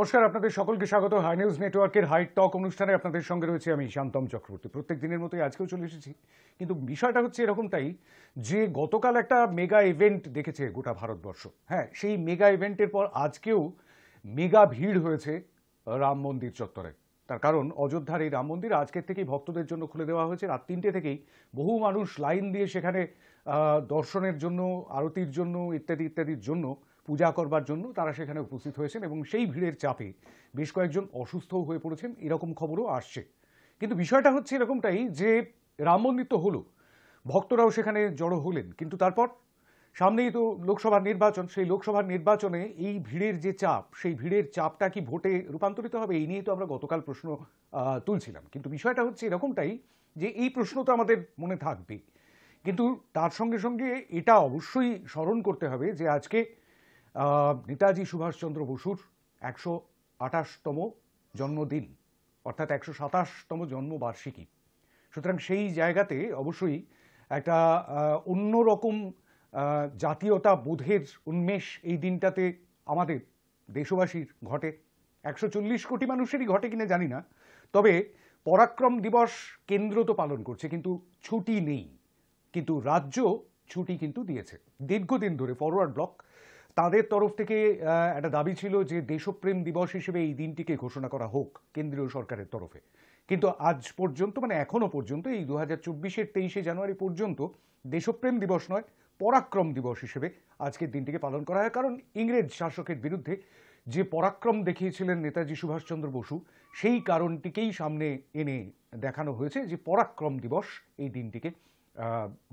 নমস্কার, আপনাদের সকলকে স্বাগত হাই নিউজ নেটওয়ার্কের হাই টক অনুষ্ঠানে। আপনাদের সঙ্গে রয়েছে আমি শান্তম চক্রবর্তী। প্রত্যেক দিনের মতোই আজকেও চলে এসেছি, কিন্তু বিষয়টা হচ্ছে এরকমটাই যে গতকাল একটা মেগা ইভেন্ট দেখেছে গোটা ভারতবর্ষ। হ্যাঁ, সেই মেগা ইভেন্টের পর আজকেও মেগা ভিড় হয়েছে রাম মন্দির চত্বরে। তার কারণ অযোধ্যার এই রাম মন্দির আজকের থেকেই ভক্তদের জন্য খুলে দেওয়া হয়েছে। রাত 3টে থেকেই বহু মানুষ লাইন দিয়ে সেখানে দর্শনের জন্য, আরতির জন্য, ইত্যাদি ইত্যাদির জন্য, পূজা করবার জন্য তারা সেখানে উপস্থিত হয়েছেন এবং সেই ভিড়ের চাপে বেশ কয়েকজন অসুস্থও হয়ে পড়েছেন, এরকম খবরও আসছে। কিন্তু বিষয়টা হচ্ছে এরকমটাই যে রাম মন্দির তো হলো, ভক্তরাও সেখানে জড়ো হলেন, কিন্তু তারপর সামনেই তো লোকসভার নির্বাচন। সেই লোকসভার নির্বাচনে এই ভিড়ের যে চাপ, সেই ভিড়ের চাপটা কি ভোটে রূপান্তরিত হবে, এই নিয়ে তো আমরা গতকাল প্রশ্ন তুলছিলাম। কিন্তু বিষয়টা হচ্ছে এরকমটাই যে এই প্রশ্ন তো আমাদের মনে থাকবে, কিন্তু তার সঙ্গে সঙ্গে এটা অবশ্যই স্মরণ করতে হবে যে আজকে নেতাজি সুভাষচন্দ্র বসুর 128তম জন্মদিন, অর্থাৎ 127তম জন্মবার্ষিকী। সুতরাং সেই জায়গাতে অবশ্যই একটা অন্যরকম জাতীয়তা বোধের উন্মেষ এই দিনটাতে আমাদের দেশবাসীর ঘটে। 140 কোটি মানুষেরই ঘটে কিনা জানি না, তবে পরাক্রম দিবস কেন্দ্র তো পালন করছে, কিন্তু ছুটি নেই। কিন্তু রাজ্য ছুটি কিন্তু দিয়েছে দীর্ঘদিন ধরে। ফরওয়ার্ড ব্লক তাদের তরফ থেকে একটা দাবি ছিল যে দেশপ্রেম দিবস হিসেবে এই দিনটিকে ঘোষণা করা হোক কেন্দ্রীয় সরকারের তরফে। কিন্তু আজ পর্যন্ত, মানে এখনো পর্যন্ত, এই 2024-এর 23শে জানুয়ারি পর্যন্ত দেশপ্রেম দিবস নয়, পরাক্রম দিবস হিসেবে আজকের দিনটিকে পালন করা হয়। কারণ ইংরেজ শাসকের বিরুদ্ধে যে পরাক্রম দেখিয়েছিলেন নেতাজি সুভাষচন্দ্র বসু, সেই কারণটিকেই সামনে এনে দেখানো হয়েছে যে পরাক্রম দিবস এই দিনটিকে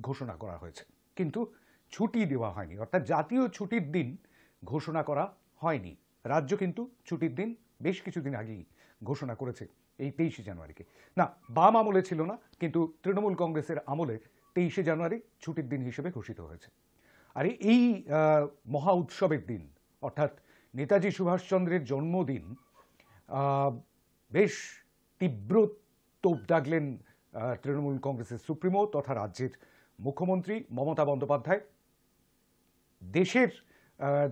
ঘোষণা করা হয়েছে। কিন্তু ছুটি দেওয়া হয়নি, অর্থাৎ জাতীয় ছুটির দিন ঘোষণা করা হয়নি। রাজ্য কিন্তু ছুটির দিন বেশ কিছুদিন আগেই ঘোষণা করেছে, এই 23শে জানুয়ারিকে। না, বাম আমলে ছিল না, কিন্তু তৃণমূল কংগ্রেসের আমলে 23শে জানুয়ারি ছুটির দিন হিসেবে ঘোষিত হয়েছে। আর এই মহা উৎসবের দিন, অর্থাৎ নেতাজি সুভাষচন্দ্রের জন্মদিন, বেশ তীব্র তোপ দাগলেন তৃণমূল কংগ্রেসের সুপ্রিমো তথা রাজ্যের মুখ্যমন্ত্রী মমতা বন্দ্যোপাধ্যায় দেশের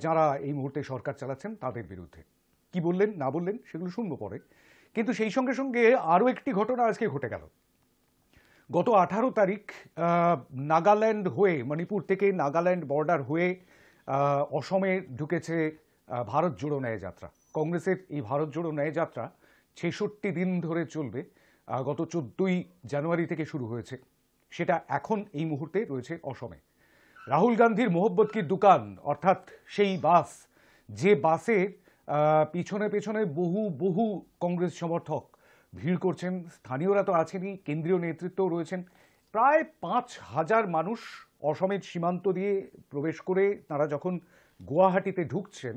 যারা এই মুহূর্তে সরকার চালাচ্ছেন তাদের বিরুদ্ধে। কি বললেন না বললেন সেগুলো শুনবো পরে, কিন্তু সেই সঙ্গে সঙ্গে আরও একটি ঘটনা আজকে ঘটে গেল। গত 18 তারিখ নাগাল্যান্ড হয়ে, মণিপুর থেকে নাগাল্যান্ড বর্ডার হয়ে অসমে ঢুকেছে ভারত জোড়ো ন্যায় যাত্রা। কংগ্রেসের এই ভারত জোড়ো ন্যায় যাত্রা 66 দিন ধরে চলবে। গত 14ই জানুয়ারি থেকে শুরু হয়েছে, সেটা এখন এই মুহূর্তে রয়েছে অসমে। রাহুল গান্ধীর মোহব্বত কি দোকান, অর্থাৎ সেই বাস, যে বাসে পিছনে পেছনে বহু বহু কংগ্রেস সমর্থক ভিড় করছেন। স্থানীয়রা তো আছেনই, কেন্দ্রীয় নেতৃত্বও রয়েছেন। প্রায় 5,000 মানুষ অসমের সীমান্ত দিয়ে প্রবেশ করে তারা যখন গুয়াহাটিতে ঢুকছেন,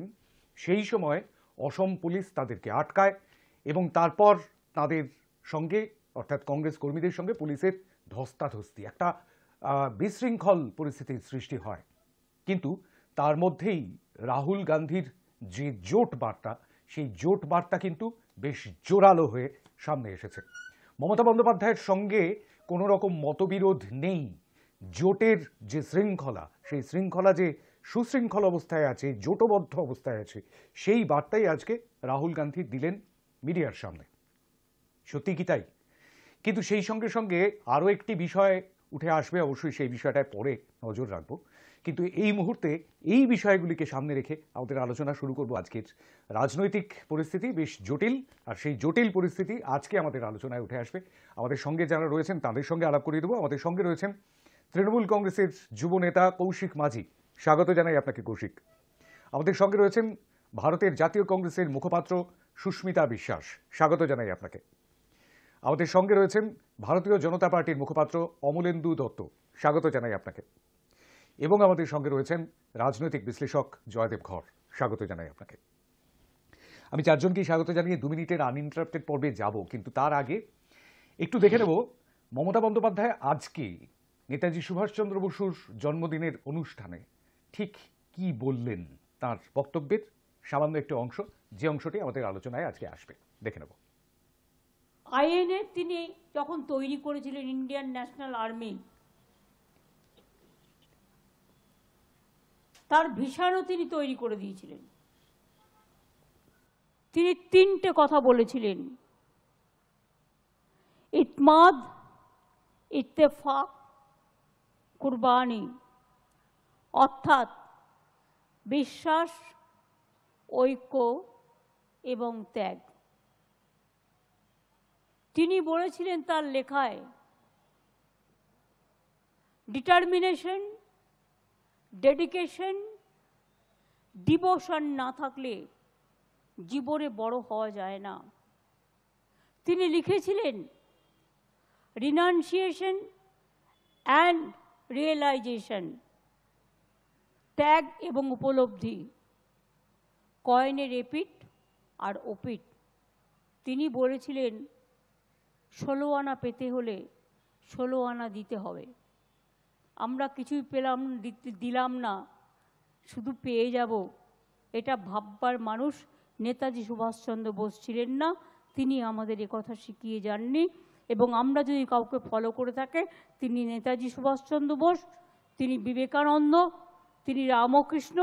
সেই সময় অসম পুলিশ তাদেরকে আটকায় এবং তারপর তাদের সঙ্গে, অর্থাৎ কংগ্রেস কর্মীদের সঙ্গে পুলিশের ধস্তাধস্তি, একটা বিশৃঙ্খল পরিস্থিতির সৃষ্টি হয়। কিন্তু তার মধ্যেই রাহুল গান্ধীর যে জোট বার্তা, সেই জোট বার্তা কিন্তু বেশ জোরালো হয়ে সামনে এসেছে। মমতা বন্দ্যোপাধ্যায়ের সঙ্গে কোনো রকম মতবিরোধ নেই। জোটের যে শৃঙ্খলা, সেই শৃঙ্খলা যে সুশৃঙ্খল অবস্থায় আছে, জোটবদ্ধ অবস্থায় আছে, সেই বার্তাই আজকে রাহুল গান্ধী দিলেন মিডিয়ার সামনে। সত্যি কি তাই? কিন্তু সেই সঙ্গে সঙ্গে আরও একটি বিষয় উঠে আসবে, অবশ্যই সেই বিষয়টায় পরে নজর রাখবো। কিন্তু এই মুহূর্তে এই বিষয়গুলিকে সামনে রেখে আমাদের আলোচনা শুরু করব। আজকের রাজনৈতিক পরিস্থিতি বেশ জটিল, আর সেই জটিল পরিস্থিতি আজকে আমাদের আলোচনায় উঠে আসবে। আমাদের সঙ্গে যারা রয়েছেন তাদের সঙ্গে আলাপ করিয়ে দেবো। আমাদের সঙ্গে রয়েছেন তৃণমূল কংগ্রেসের যুব নেতা কৌশিক মাঝি, স্বাগত জানাই আপনাকে কৌশিক। আমাদের সঙ্গে রয়েছেন ভারতের জাতীয় কংগ্রেসের মুখপাত্র সুস্মিতা বিশ্বাস, স্বাগত জানাই আপনাকে। আমাদের সঙ্গে রয়েছেন ভারতীয় জনতা পার্টির মুখপাত্র অমলেন্দু দত্ত, স্বাগত জানাই আপনাকে। এবং আমাদের সঙ্গে রয়েছেন রাজনৈতিক বিশ্লেষক জয়দেব ঘর, স্বাগত জানাই আপনাকে। আমি চারজনকেই স্বাগত জানিয়ে 2 মিনিটের আনইন্টারাপ্টেড পর্বে যাব, কিন্তু তার আগে একটু দেখে নেব মমতা বন্দ্যোপাধ্যায় আজকে নেতাজি সুভাষচন্দ্র বসুর জন্মদিনের অনুষ্ঠানে ঠিক কি বললেন। তার বক্তব্যের সামান্য একটি অংশ, যে অংশটি আমাদের আলোচনায় আজকে আসবে, দেখে নেব। আইএনএ তিনি যখন তৈরি করেছিলেন, ইন্ডিয়ান ন্যাশনাল আর্মি, তার ভিশনও তিনি তৈরি করে দিয়েছিলেন। তিনি তিনটে কথা বলেছিলেন: ইতমাদ, ইত্তেফাক, কুরবানি, অর্থাৎ বিশ্বাস, ঐক্য এবং ত্যাগ। তিনি বলেছিলেন তার লেখায়, ডিটারমিনেশন, ডেডিকেশন, ডিভোশন না থাকলে জীবনে বড় হওয়া যায় না। তিনি লিখেছিলেন, রিনাউন্সিয়েশন অ্যান্ড রিয়েলাইজেশন, ত্যাগ এবং উপলব্ধি, কয়েনের এপিঠ আর ওপিঠ। তিনি বলেছিলেন 16 আনা পেতে হলে 16 আনা দিতে হবে। আমরা কিছুই দিলাম না, শুধু পেয়ে যাব, এটা ভাববার মানুষ নেতাজি সুভাষচন্দ্র বোস ছিলেন না। তিনি আমাদের কথা শিখিয়ে যাননি, এবং আমরা যদি কাউকে ফলো করে থাকে, তিনি নেতাজি সুভাষচন্দ্র বোস, তিনি বিবেকানন্দ, তিনি রামকৃষ্ণ,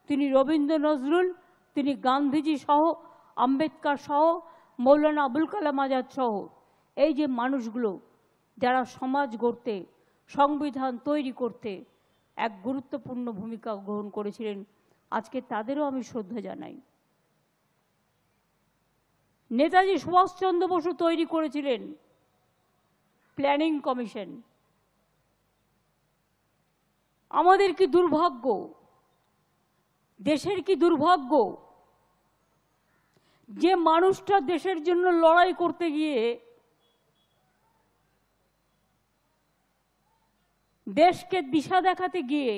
তিনি রবীন্দ্র নজরুল, তিনি গান্ধীজি সহ, আম্বেদকর সহ, মৌলানা আবুল কালাম আজাদ সহ, এই যে মানুষগুলো যারা সমাজ গড়তে, সংবিধান তৈরি করতে এক গুরুত্বপূর্ণ ভূমিকা গ্রহণ করেছিলেন, আজকে তাদেরও আমি শ্রদ্ধা জানাই। নেতাজি সুভাষচন্দ্র বসু তৈরি করেছিলেন প্ল্যানিং কমিশন। আমাদের কি দুর্ভাগ্য, দেশের কি দুর্ভাগ্য, যে মানুষটা দেশের জন্য লড়াই করতে গিয়ে, দেশকে দিশা দেখাতে গিয়ে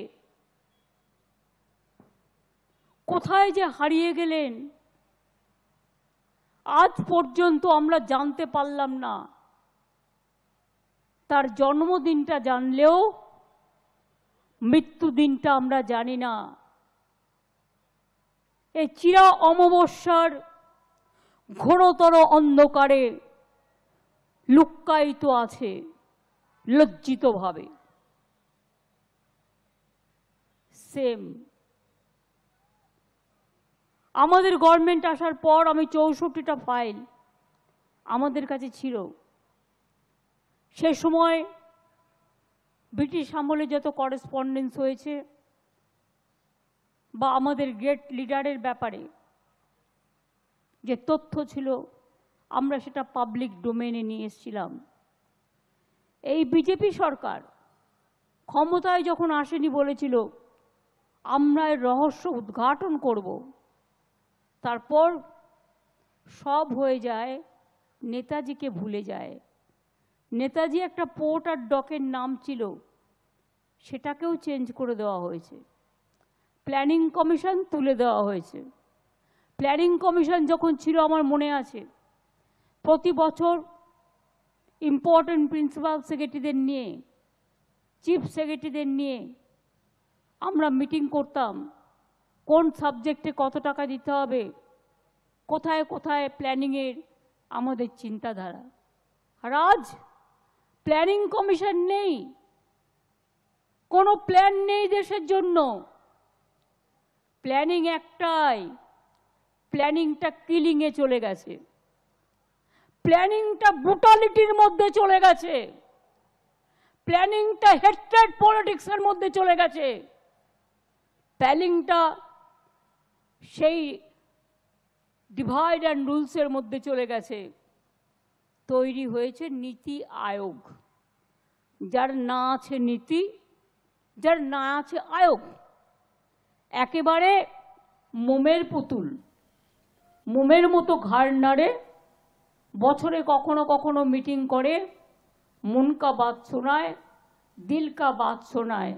কোথায় যে হারিয়ে গেলেন আজ পর্যন্ত আমরা জানতে পারলাম না। তার জন্মদিনটা জানলেও মৃত্যুদিনটা আমরা জানি না। এই চিরা অমাবস্যার ঘোরতর অন্ধকারে লুক্কায়িত আছে লজ্জিতভাবে। সেম আমাদের গভর্নমেন্ট আসার পর আমি 64টা ফাইল আমাদের কাছে ছিল। সে সময় ব্রিটিশ আমলে যত করেসপন্ডেন্স হয়েছে বা আমাদের গ্রেট লিডারের ব্যাপারে যে তথ্য ছিল, আমরা সেটা পাবলিক ডোমেইনে নিয়ে এসেছিলাম। এই বিজেপি সরকার ক্ষমতায় যখন আসেনি বলেছিল আমরা এর রহস্য উদ্ঘাটন করব, তারপর সব হয়ে যায়, নেতাজিকে ভুলে যায়। নেতাজি একটা পোর্ট আর ডকের নাম ছিল, সেটাকেও চেঞ্জ করে দেওয়া হয়েছে। প্ল্যানিং কমিশন তুলে দেওয়া হয়েছে। প্ল্যানিং কমিশন যখন ছিল, আমার মনে আছে, প্রতি বছর ইম্পর্টেন্ট প্রিন্সিপাল সেক্রেটারিদের নিয়ে, চিফ সেক্রেটারিদের নিয়ে আমরা মিটিং করতাম, কোন সাবজেক্টে কত টাকা দিতে হবে, কোথায় কোথায় প্ল্যানিংয়ের আমাদের চিন্তাধারা। আর আজ প্ল্যানিং কমিশন নেই, কোনো প্ল্যান নেই দেশের জন্য। প্ল্যানিং একটাই, প্ল্যানিংটা কিলিংয়ে চলে গেছে, প্ল্যানিংটা ব্রুটালিটির মধ্যে চলে গেছে, প্ল্যানিংটা হেট্রেড পলিটিক্সের মধ্যে চলে গেছে, প্ল্যানিংটা সেই ডিভাইড অ্যান্ড রুলসের মধ্যে চলে গেছে। তৈরি হয়েছে নীতি আয়োগ, যার না আছে নীতি, যার না আছে আয়োগ। একেবারে মোমের পুতুল, মোমের মতো ঘাড় নাড়ে, বছরে কখনো কখনো মিটিং করে, মন কা বাত শোনায়, দিল কা বাত শোনায়,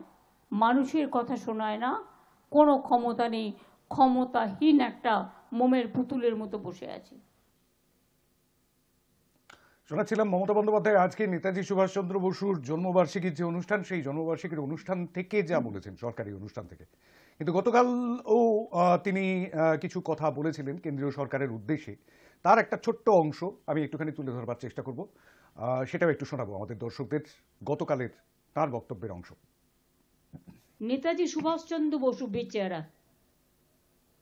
মানুষের কথা শোনায় না। কোনো ক্ষমতা নেই, ক্ষমতাহীন একটা মোমের পুতুলের মতো বসে আছে। শোনাচ্ছিলাম মমতা বন্দ্যোপাধ্যায় আজকে নেতাজি সুভাষচন্দ্র বসুর জন্মবার্ষিকীর যে অনুষ্ঠান, সেই জন্মবার্ষিকীর অনুষ্ঠান থেকে যা বলেছেন, সরকারি অনুষ্ঠান থেকে। কিন্তু গতকালও তিনি কিছু কথা বলেছিলেন কেন্দ্রীয় সরকারের উদ্দেশ্যে। তার একটা ছোট্ট অংশ আমি একটুখানি তুলে ধরবার চেষ্টা করব, সেটাও একটু শোনাবো আমাদের দর্শকদের, গতকালের তার বক্তব্যের অংশ। নেতাজি সুভাষচন্দ্র বসু বেচারা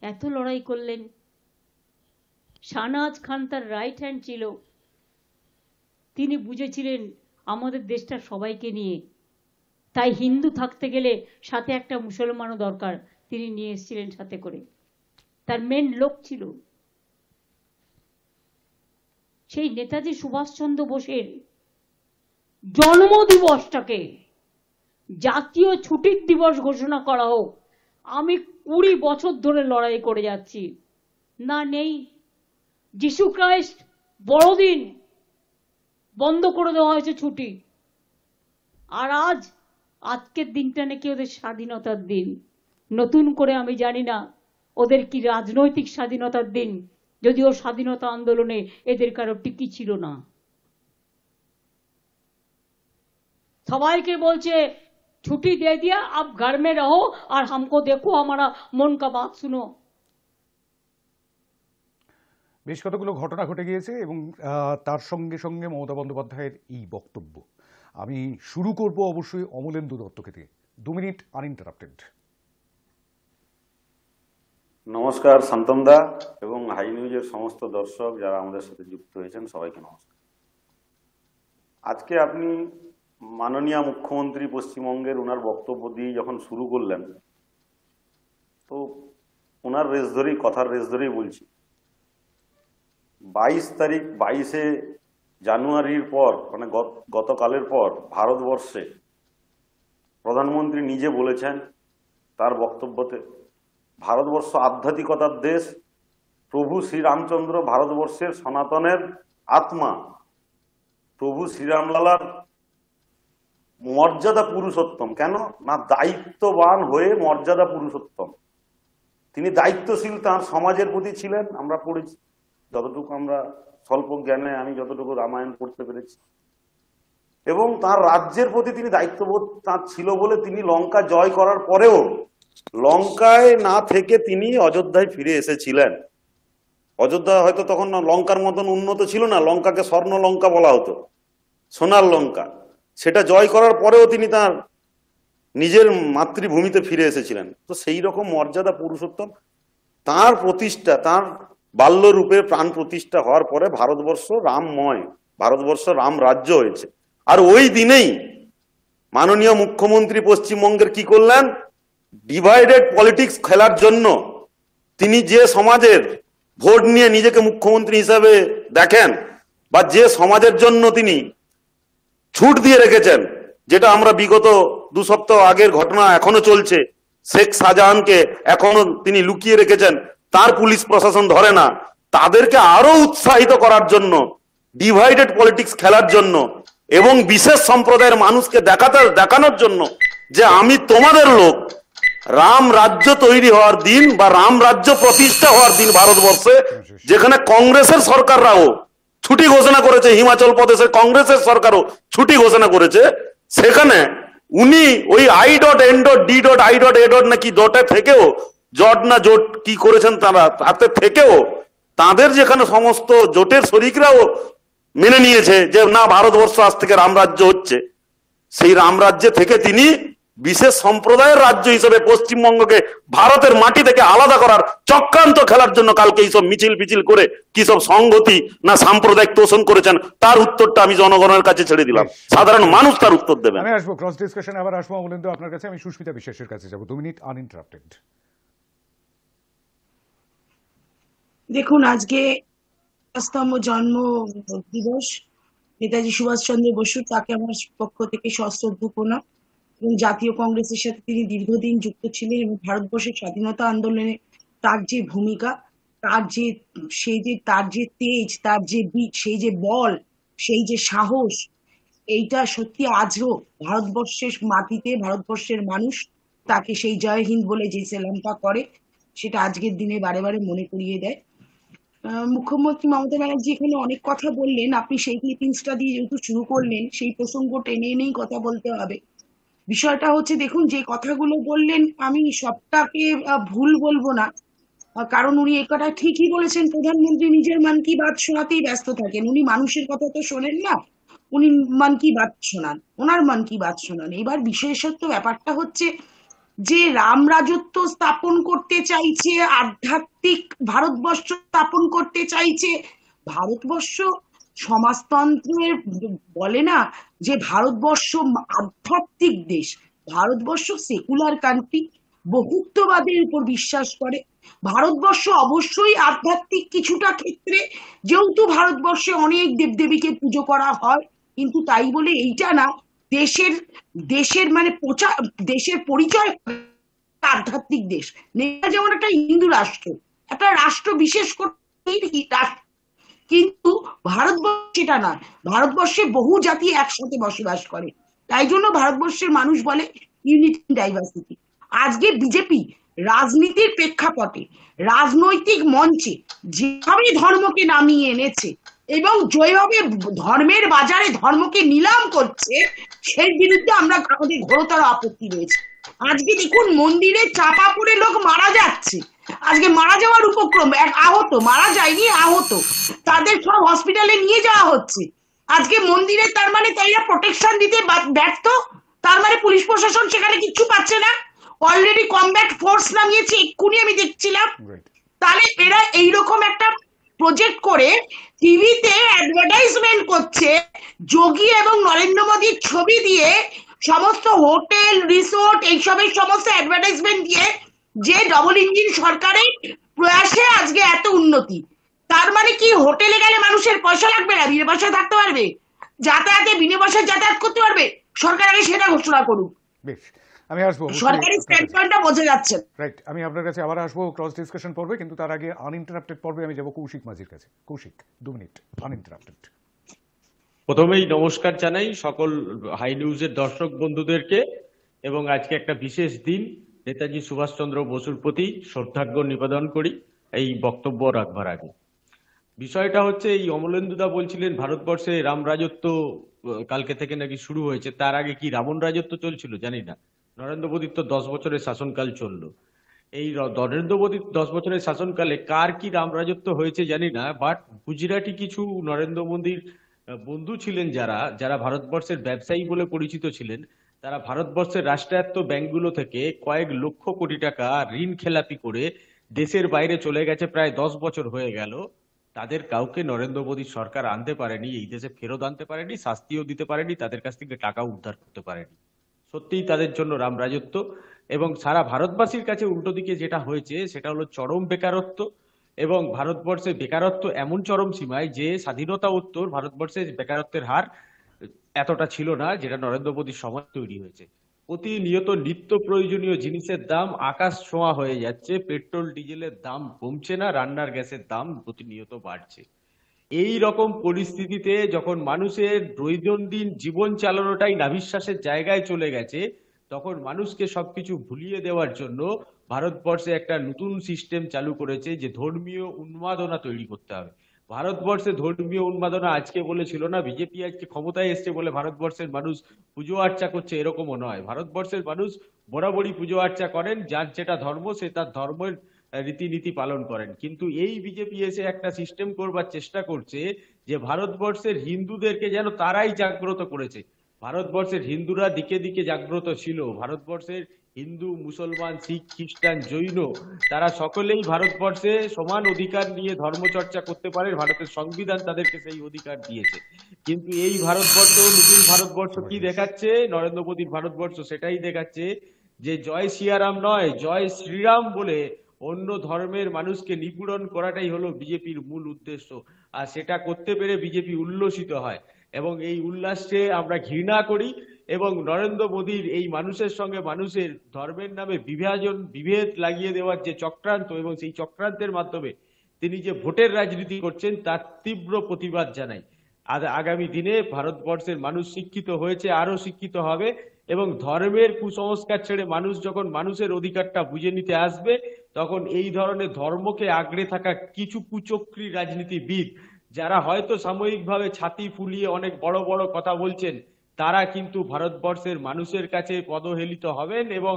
এত লড়াই করলেন, শাহনাজ খান তার রাইট হ্যান্ড ছিল, তিনি বুঝেছিলেন আমাদের দেশটা সবাইকে নিয়ে, তাই হিন্দু থাকতে গেলে সাথে একটা মুসলমানও দরকার, তিনি নিয়ে এসেছিলেন সাথে করে। তার মেন লোক ছিল। সেই নেতাজি সুভাষচন্দ্র বোসের জন্মদিবসটাকে জাতীয় ছুটির দিবস ঘোষণা করা হোক, আমি 20 বছর ধরে লড়াই করে যাচ্ছি। না, নেই। যিশু খ্রাইস্ট বড়দিন বন্ধ করে দেওয়া হয়েছে ছুটি, আর আজকের দিনটা নাকি ওদের স্বাধীনতার দিন। নতুন করে আমি জানি না ওদের কি রাজনৈতিক স্বাধীনতার দিন, যদিও স্বাধীনতা আন্দোলনে এদের কারো টিকি ছিল না। সবাইকে বলছে ছুটি दे दिया, आप घर में रहो और हमको देखो, हमारा मन का बात सुनो। বেশ কতগুলো ঘটনা ঘটে গিয়েছে এবং তার সঙ্গে সঙ্গে মমতা বন্দ্যোপাধ্যায়ের এই বক্তব্য। আমি শুরু করব অবশ্যই অমলেন্দু দত্তকে দিয়ে। 2 মিনিট আনইন্টারাপ্টেড। নমস্কার শান্তমদা এবং হাই নিউজের সমস্ত দর্শক যারা আমাদের সাথে যুক্ত হয়েছেন, সবাইকে নমস্কার। আজকে আপনি মাননীয় মুখ্যমন্ত্রী পশ্চিমবঙ্গের ওনার বক্তব্য দিয়ে যখন শুরু করলেন, তো ওনার কথার রেস ধরেই বলছি। 22 জানুয়ারির পর, মানে গতকালের পর ভারতবর্ষে প্রধানমন্ত্রী নিজে বলেছেন তার বক্তব্যতে, ভারতবর্ষ আধ্যাত্মিকতার দেশ, প্রভু শ্রীরামচন্দ্র ভারতবর্ষের সনাতনের আত্মা, প্রভু শ্রীরামলালার মর্যাদা পুরুষোত্তম। কেন না, দায়িত্ববান হয়ে মর্যাদা পুরুষোত্তম। তিনি দায়িত্বশীল তার সমাজের প্রতি ছিলেন। আমরা পড়েছি, যতটুকু আমরা স্বল্প জ্ঞানে আমি যতটুকু রামায়ণ পড়তে পেরেছি, এবং তার রাজ্যের প্রতি তিনি দায়িত্ববোধ তার ছিল বলে তিনি লঙ্কা জয় করার পরেও লঙ্কায় না থেকে তিনি অযোধ্যায় ফিরে এসেছিলেন। অযোধ্যা হয়তো তখন লঙ্কার মতন উন্নত ছিল না, লঙ্কাকে স্বর্ণ লঙ্কা বলা হতো, সোনার লঙ্কা। সেটা জয় করার পরেও তিনি তার নিজের মাতৃভূমিতে ফিরে এসেছিলেন। তো সেই রকম মর্যাদা পুরুষোত্তম তার প্রতিষ্ঠা, তার বাল্যরূপে প্রাণ প্রতিষ্ঠা হওয়ার পরে ভারতবর্ষ রামময়, ভারতবর্ষ রাম রাজ্য হয়েছে। আর ওই দিনেই মাননীয় মুখ্যমন্ত্রী পশ্চিমবঙ্গের কি করলেন, ডিভাইডেড পলিটিক্স খেলার জন্য তিনি যে সমাজের ভোট নিয়ে নিজেকে মুখ্যমন্ত্রী হিসাবে দেখেন, বা যে সমাজের জন্য তিনি ছুট দিয়ে রেখেছেন, যেটা আমরা বিগত 2 সপ্তাহ আগের ঘটনা এখনো চলছে, শেখ শাহজাহানকে এখনো তিনি লুকিয়ে রেখেছেন, তার পুলিশ প্রশাসন ধরে না, তাদেরকে আরো উৎসাহিত করার জন্য, ডিভাইডেড পলিটিক্স খেলার জন্য এবং বিশেষ সম্প্রদায়ের মানুষকে দেখানোর জন্য যে আমি তোমাদের লোক, রাম রাজ্য তৈরি হওয়ার দিন বা রাম রাজ্য প্রতিষ্ঠা হওয়ার দিন ভারতবর্ষে, যেখানে কংগ্রেসের সরকাররাও ছুটি ঘোষণা করেছে, হিমাচল প্রদেশের কংগ্রেসের সরকারও ছুটি ঘোষণা করেছে, সেখানে উনি ওই I.N.D.I.A. নাকি ডটে থেকেও, জট না জোট কি করেছেন তারা, তাতে থেকেও তাদের যেখানে সমস্ত জোটের শরিকরাও মেনে নিয়েছে যে না, ভারতবর্ষ আজ থেকে রামরাজ্য হচ্ছে, সেই রামরাজ্যে থেকে তিনি বিশেষ সম্প্রদায়ের রাজ্য হিসেবে পশ্চিমবঙ্গকে ভারতের মাটি থেকে আলাদা করার চক্রান্ত খেলার জন্য কালকে এইসব মিছিল করে কি সব সংহতি না সাম্প্রদায়িক তোষণ করেছেন, তার উত্তরটা আমি জনগণের কাছে ছেড়ে দিলাম, সাধারণ মানুষ তার উত্তর দেবেন। আমি আসবো ক্রস ডিসকাশনে, আবার আসবো অমলেন্দু আপনার কাছে। আমি সুস্মিতা বিশ্বাসের কাছে যাবো। 2 মিনিট আনইন্টারাপ্টেড। দেখুন, আজকে ৫০তম জন্ম দিবস নেতাজি সুভাষচন্দ্র বসু, তাকে আমার পক্ষ থেকে সশ্রদ্ধ প্রণাম। এবং জাতীয় কংগ্রেসের সাথে তিনি দীর্ঘদিন যুক্ত ছিলেন এবং ভারতবর্ষের স্বাধীনতা আন্দোলনে তার যে ভূমিকা, তার যে তেজ, তার যে সেই যে বল, সেই যে সাহস, এইটা সত্যি আজও ভারতবর্ষের মাটিতে ভারতবর্ষের মানুষ তাকে সেই জয় হিন্দ বলে যে সেলামটা করে, সেটা আজকের দিনে বারে বারে মনে করিয়ে দেয়। মুখ্যমন্ত্রী মমতা ব্যানার্জি এখানে অনেক কথা বললেন, আপনি সেই ক্লিপিংসটা দিয়ে যেহেতু শুরু করলেন, সেই প্রসঙ্গ টেনে এনেই কথা বলতে হবে। বিষয়টা হচ্ছে, দেখুন, যে কথাগুলো বললেন আমি সবটাকে ভুল বলবো না, কারণ উনি এই কথা ঠিকই বলেছেন। প্রধানমন্ত্রী নিজের মন কি বাত শোনাতেই ব্যস্ত থাকেন, উনি মানুষের কথা তো শোনেন না, উনি মন কি বাত শোনান, ওনার মন কি বাত শোনান। এবার বিশেষত্ব ব্যাপারটা হচ্ছে, যে রাম রাজত্ব স্থাপন করতে চাইছে, আধ্যাত্মিক ভারতবর্ষ স্থাপন করতে চাইছে। ভারতবর্ষ সমাজতন্ত্রের বলে না যে ভারতবর্ষ আধ্যাত্মিক দেশ, ভারতবর্ষ সেকুলার কান্ট্রি, বহুত্ববাদের উপর বিশ্বাস করে। ভারতবর্ষ অবশ্যই আধ্যাত্মিক কিছুটা ক্ষেত্রে, যেহেতু ভারতবর্ষে অনেক দেবদেবীকে পুজো করা হয়, কিন্তু তাই বলে এইটা না দেশের দেশের মানে দেশের পরিচয় আধ্যাত্মিক দেশ। নেপাল যেমন একটা হিন্দু রাষ্ট্র, একটা রাষ্ট্র বিশেষ করে কিন্তু ভারতবর্ষ সেটা না। ভারতবর্ষে বহু জাতি একসাথে বসবাস করে, তাই জন্য ভারতবর্ষের মানুষ বলে ইউনিটি ইন ডাইভার্সিটি। আজকে বিজেপি রাজনীতির প্রেক্ষাপটে, রাজনৈতিক মঞ্চে যেভাবে ধর্মকে নামিয়ে এনেছে এবং যেভাবে ধর্মের বাজারে ধর্মকে নিলাম করছে, সেই বিরুদ্ধে আমাদের ঘোরতর আপত্তি রয়েছে। আজকে দেখুন মন্দিরে চাপা পড়ে লোক মারা যাচ্ছে, আজকে মারা যাওয়ার উপক্রম, এক আহত, মারা যায়নি আহত, তাদের সব হসপিটালে নিয়ে যাওয়া হচ্ছে। আজকে মন্দিরে তার মানে তাইরা প্রোটেকশন দিতে ব্যর্থ, তার মানে পুলিশ প্রশাসন সেখানে কিচ্ছু পাচ্ছে না। অলরেডি কমব্যাট ফোর্স নামিয়েছে, এক্ষুনি আমি দেখছিলাম। তাহলে এরা এইরকম একটা প্রজেক্ট করে টিভিতে অ্যাডভার্টাইজমেন্ট করছে, যোগী এবং নরেন্দ্র মোদীর ছবি দিয়ে সমস্ত হোটেল রিসোর্ট এইসবের সমস্ত অ্যাডভার্টাইজমেন্ট দিয়ে, যে ডবল ইঞ্জিন সরকারের প্রয়াসে আজকে এত উন্নতি। তার মানে কি হোটেলে গেলে মানুষের পয়সা লাগবে না, বিনা পয়সা থাকতে পারবে, যাতায়াতে বিনা পয়সায় যাতায়াত করতে পারবে? সরকার আগে সেটা ঘোষণা করুক। বেশ, আমি আসবো সরকারি স্ট্যান্ড পয়েন্টটা বোঝা যাচ্ছে। রাইট, আমি আপনার কাছে আবার আসবো ক্রস ডিসকাশন পর্বে, কিন্তু তার আগে আনইন্টারাপ্টেড পর্বে আমি যাবো কৌশিক মাঝির কাছে। Koushik, 2 minute uninterrupted. প্রথমেই নমস্কার জানাই সকল হাই নিউজের দর্শক বন্ধুদেরকে, এবং আজকে একটা বিশেষ দিন, নেতাজি সুভাষচন্দ্র বসুর প্রতি শ্রদ্ধার্ঘ্য নিবেদন করি এই বক্তব্য রাখবার আগে। বিষয়টা হচ্ছে, এই অমলেন্দুদা বলছিলেন ভারতবর্ষে রাম রাজত্ব কালকে থেকে নাকি শুরু হয়েছে। তার আগে কি রাবণ রাজত্ব চলছিল জানি না। নরেন্দ্র মোদীর তো 10 বছরের শাসনকাল চললো। এই নরেন্দ্র মোদীর 10 বছরের শাসনকালে কার কি রাম রাজত্ব হয়েছে জানি না, বাট গুজরাটি কিছু নরেন্দ্র মোদীর বন্ধু ছিলেন, যারা যারা ভারতবর্ষের ব্যবসায়ী বলে পরিচিত ছিলেন, তারা ভারতবর্ষের রাষ্ট্রায়ত্ত ব্যাংকগুলো থেকে কয়েক লক্ষ কোটি টাকা ঋণ খেলাপি করে দেশের বাইরে চলে গেছে। প্রায় 10 বছর হয়ে গেল। তাদের কাউকে নরেন্দ্র মোদীর সরকার আনতে পারেনি, এই দেশে ফেরত আনতে পারেনি, শাস্তিও দিতে পারেনি, তাদের কাছ থেকে টাকাও উদ্ধার করতে পারেনি। সত্যিই তাদের জন্য রাম রাজত্ব। এবং সারা ভারতবাসীর কাছে উল্টো দিকে যেটা হয়েছে সেটা হলো চরম বেকারত্ব। এবং ভারতবর্ষে বেকারত্ব এমন চরম সীমায় যে স্বাধীনতা উত্তর ভারতবর্ষে বেকারত্বের হার এতটা ছিল না, যেটা নরেন্দ্র মোদীর সময় তৈরি হয়েছে। প্রতিনিয়ত নিত্য প্রয়োজনীয় জিনিসের দাম আকাশ ছোঁয়া হয়ে যাচ্ছে, পেট্রোল ডিজেলের দাম কমছে না, রান্নার গ্যাসের দাম প্রতিনিয়ত বাড়ছে। এই রকম পরিস্থিতিতে যখন মানুষের দৈনন্দিন জীবন চালানোটাই নাভিশ্বাসের জায়গায় চলে গেছে, তখন মানুষকে সবকিছু ভুলিয়ে দেওয়ার জন্য ভারতবর্ষে একটা নতুন সিস্টেম চালু করেছে যে ধর্মীয় উন্মাদনা তৈরি করতে হবে। ভারতবর্ষে ধর্মীয় উন্মাদনা আজকে বলেছিল না, বিজেপি আজকে ক্ষমতায় এসছে বলে ভারতবর্ষের মানুষ পুজো আর্চা করছে এরকমও নয়। ভারতবর্ষের মানুষ বরাবরই পুজো আর্চা করেন, যার যেটা ধর্ম সে তার ধর্মের রীতিনীতি পালন করেন। কিন্তু এই বিজেপি এসে একটা সিস্টেম করবার চেষ্টা করছে যে ভারতবর্ষের হিন্দুদেরকে যেন তারাই জাগ্রত করেছে। ভারতবর্ষের হিন্দুরা দিকে দিকে জাগ্রত ছিল। ভারতবর্ষের হিন্দু, মুসলমান, শিখ, খ্রিস্টান, জৈন তারা সকলেই ভারতবর্ষে সমান অধিকার নিয়ে ধর্মচর্চা করতে পারে। ভারতের সংবিধান তাদেরকে সেই অধিকার দিয়েছে। কিন্তু এই ভারতবর্ষ, নতুন ভারতবর্ষ কি দেখাচ্ছে? নরেন্দ্র মোদীর ভারতবর্ষ সেটাই দেখাচ্ছে যে জয় সিয়ারাম নয়, জয় শ্রীরাম বলে অন্য ধর্মের মানুষকে নিপীড়ন করাটাই হলো বিজেপির মূল উদ্দেশ্য। আর সেটা করতে পেরে বিজেপি উল্লসিত হয় এবং এই উল্লাসকে আমরা ঘৃণা করি। এবং নরেন্দ্র মোদীর এই মানুষের সঙ্গে মানুষের ধর্মের নামে বিভেদ লাগিয়ে দেওয়ার যে চক্রান্ত, এবং সেই চক্রান্তের মাধ্যমে তিনি যে ভোটের রাজনীতি করছেন তার তীব্র প্রতিবাদ জানাই। আগামী দিনে ভারতবর্ষের মানুষ শিক্ষিত হয়েছে, আরো শিক্ষিত হবে, এবং ধর্মের কুসংস্কার ছেড়ে মানুষ যখন মানুষের অধিকারটা বুঝে নিতে আসবে, তখন এই ধরনের ধর্মকে আঁকড়ে থাকা কিছু কুচক্রী রাজনীতিবিদ যারা হয়তো সাময়িকভাবে ছাতি ফুলিয়ে অনেক বড় বড় কথা বলছেন, তারা কিন্তু ভারতবর্ষের মানুষের কাছে পদহেলিত হবেন এবং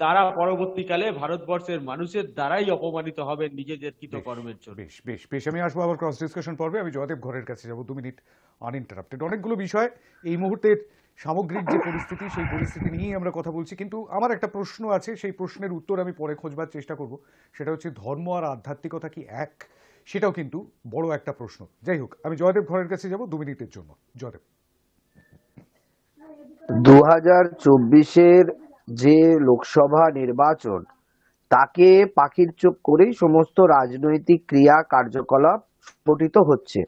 তারা পরবর্তীকালে ভারতবর্ষের মানুষের দ্বারাই অপমানিত হবেন নিজেদের কৃতকর্মের জন্য। বেশ বেশ বেশ, আমি আসবো আবার ক্রস ডিসকাশন পর্বে। আমি জয়দেব ঘরের কাছে যাবো 2 মিনিট আনইন্টারাপ্টেড। অনেকগুলো বিষয় এই মুহূর্তের সামগ্রিক যে পরিস্থিতি সেই পরিস্থিতি নিয়েই আমরা কথা বলছি। কিন্তু আমার একটা প্রশ্ন আছে, সেই প্রশ্নের উত্তর আমি পরে খোঁজবার চেষ্টা করব। সেটা হচ্ছে ধর্ম আর আধ্যাত্মিকতা কি এক? সেটাও কিন্তু বড় একটা প্রশ্ন। যাই হোক, আমি জয়দেব ঘরের কাছে যাব 2 মিনিটের জন্য। জয়দেব, 2024-এর যে লোকসভা নির্বাচন, তাকে পাখির চোখ করেই সমস্ত রাজনৈতিক ক্রিয়া কার্যকলাপ স্ফুটিত হচ্ছে।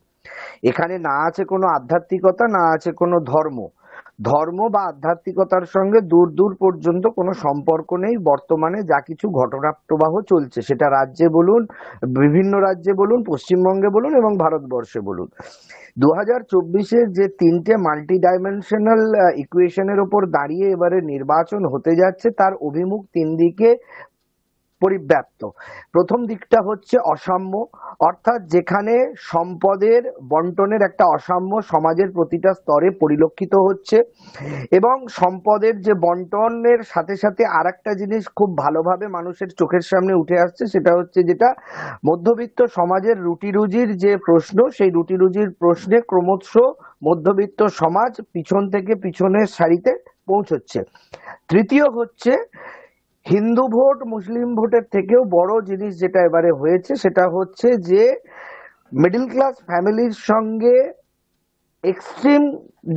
এখানে না আছে কোনো আধ্যাত্মিকতা, না আছে কোনো ধর্ম। ধর্ম বা আধ্যাত্মিকতার সঙ্গে দূর দূর পর্যন্ত কোনো সম্পর্ক নেই। বর্তমানে যা কিছু ঘটনা প্রবাহ চলছে, সেটা রাজ্যে বলুন, বিভিন্ন রাজ্যে বলুন, পশ্চিমবঙ্গে বলুন এবং ভারতবর্ষে বলুন, 2024-এর যে 3টে মাল্টি ডাইমেনশনাল ইকুয়েশনের ওপর দাঁড়িয়ে এবারে নির্বাচন হতে যাচ্ছে, তার অভিমুখ 3 দিকে পরিব্যাপ্ত। প্রথম দিকটা হচ্ছে অসাম্য, অর্থাৎ যেখানে সম্পদের বন্টনের একটা অসাম্য সমাজের প্রতিটা স্তরে পরিলক্ষিত হচ্ছে, এবং সম্পদের যে বন্টনের সাথে সাথে আর একটা জিনিস খুব ভালোভাবে মানুষের চোখের সামনে উঠে আসছে, সেটা হচ্ছে যেটা মধ্যবিত্ত সমাজের রুটি রুজির যে প্রশ্ন, সেই রুটি রুজির প্রশ্নে ক্রমশ মধ্যবিত্ত সমাজ পিছন থেকে পিছনের সারিতে পৌঁছচ্ছে। তৃতীয় হচ্ছে হিন্দু ভোট মুসলিম ভোটের থেকেও বড় জিনিস যেটা এবারে হয়েছে, সেটা হচ্ছে যে মিডল ক্লাস ফ্যামিলির সঙ্গে এক্সট্রিম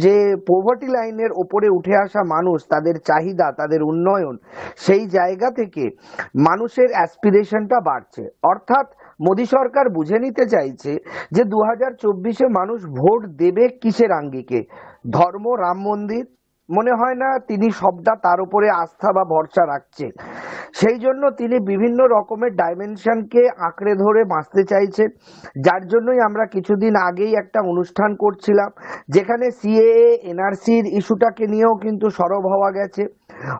যে পভার্টি লাইনের ওপরে উঠে আসা মানুষ, তাদের চাহিদা, তাদের উন্নয়ন, সেই জায়গা থেকে মানুষের অ্যাসপিরেশনটা বাড়ছে। অর্থাৎ মোদী সরকার বুঝে নিতে চাইছে যে 2024-এ মানুষ ভোট দেবে কিসের আঙ্গিকে। ধর্ম, রাম মন্দির, মনে হয় না তিনি সবটা তার উপরে আস্থা বা ভরসা রাখছে। সেই জন্য তিনি বিভিন্ন রকমের ডাইমেনশনকে আঁকড়ে ধরে বাঁচতে চাইছেন, যার জন্যই আমরা কিছুদিন আগেই একটা অনুষ্ঠান করছিলাম যেখানে সিএএ এনআরসির ইস্যুটাকে নিয়েও কিন্তু সরব হওয়া গেছে।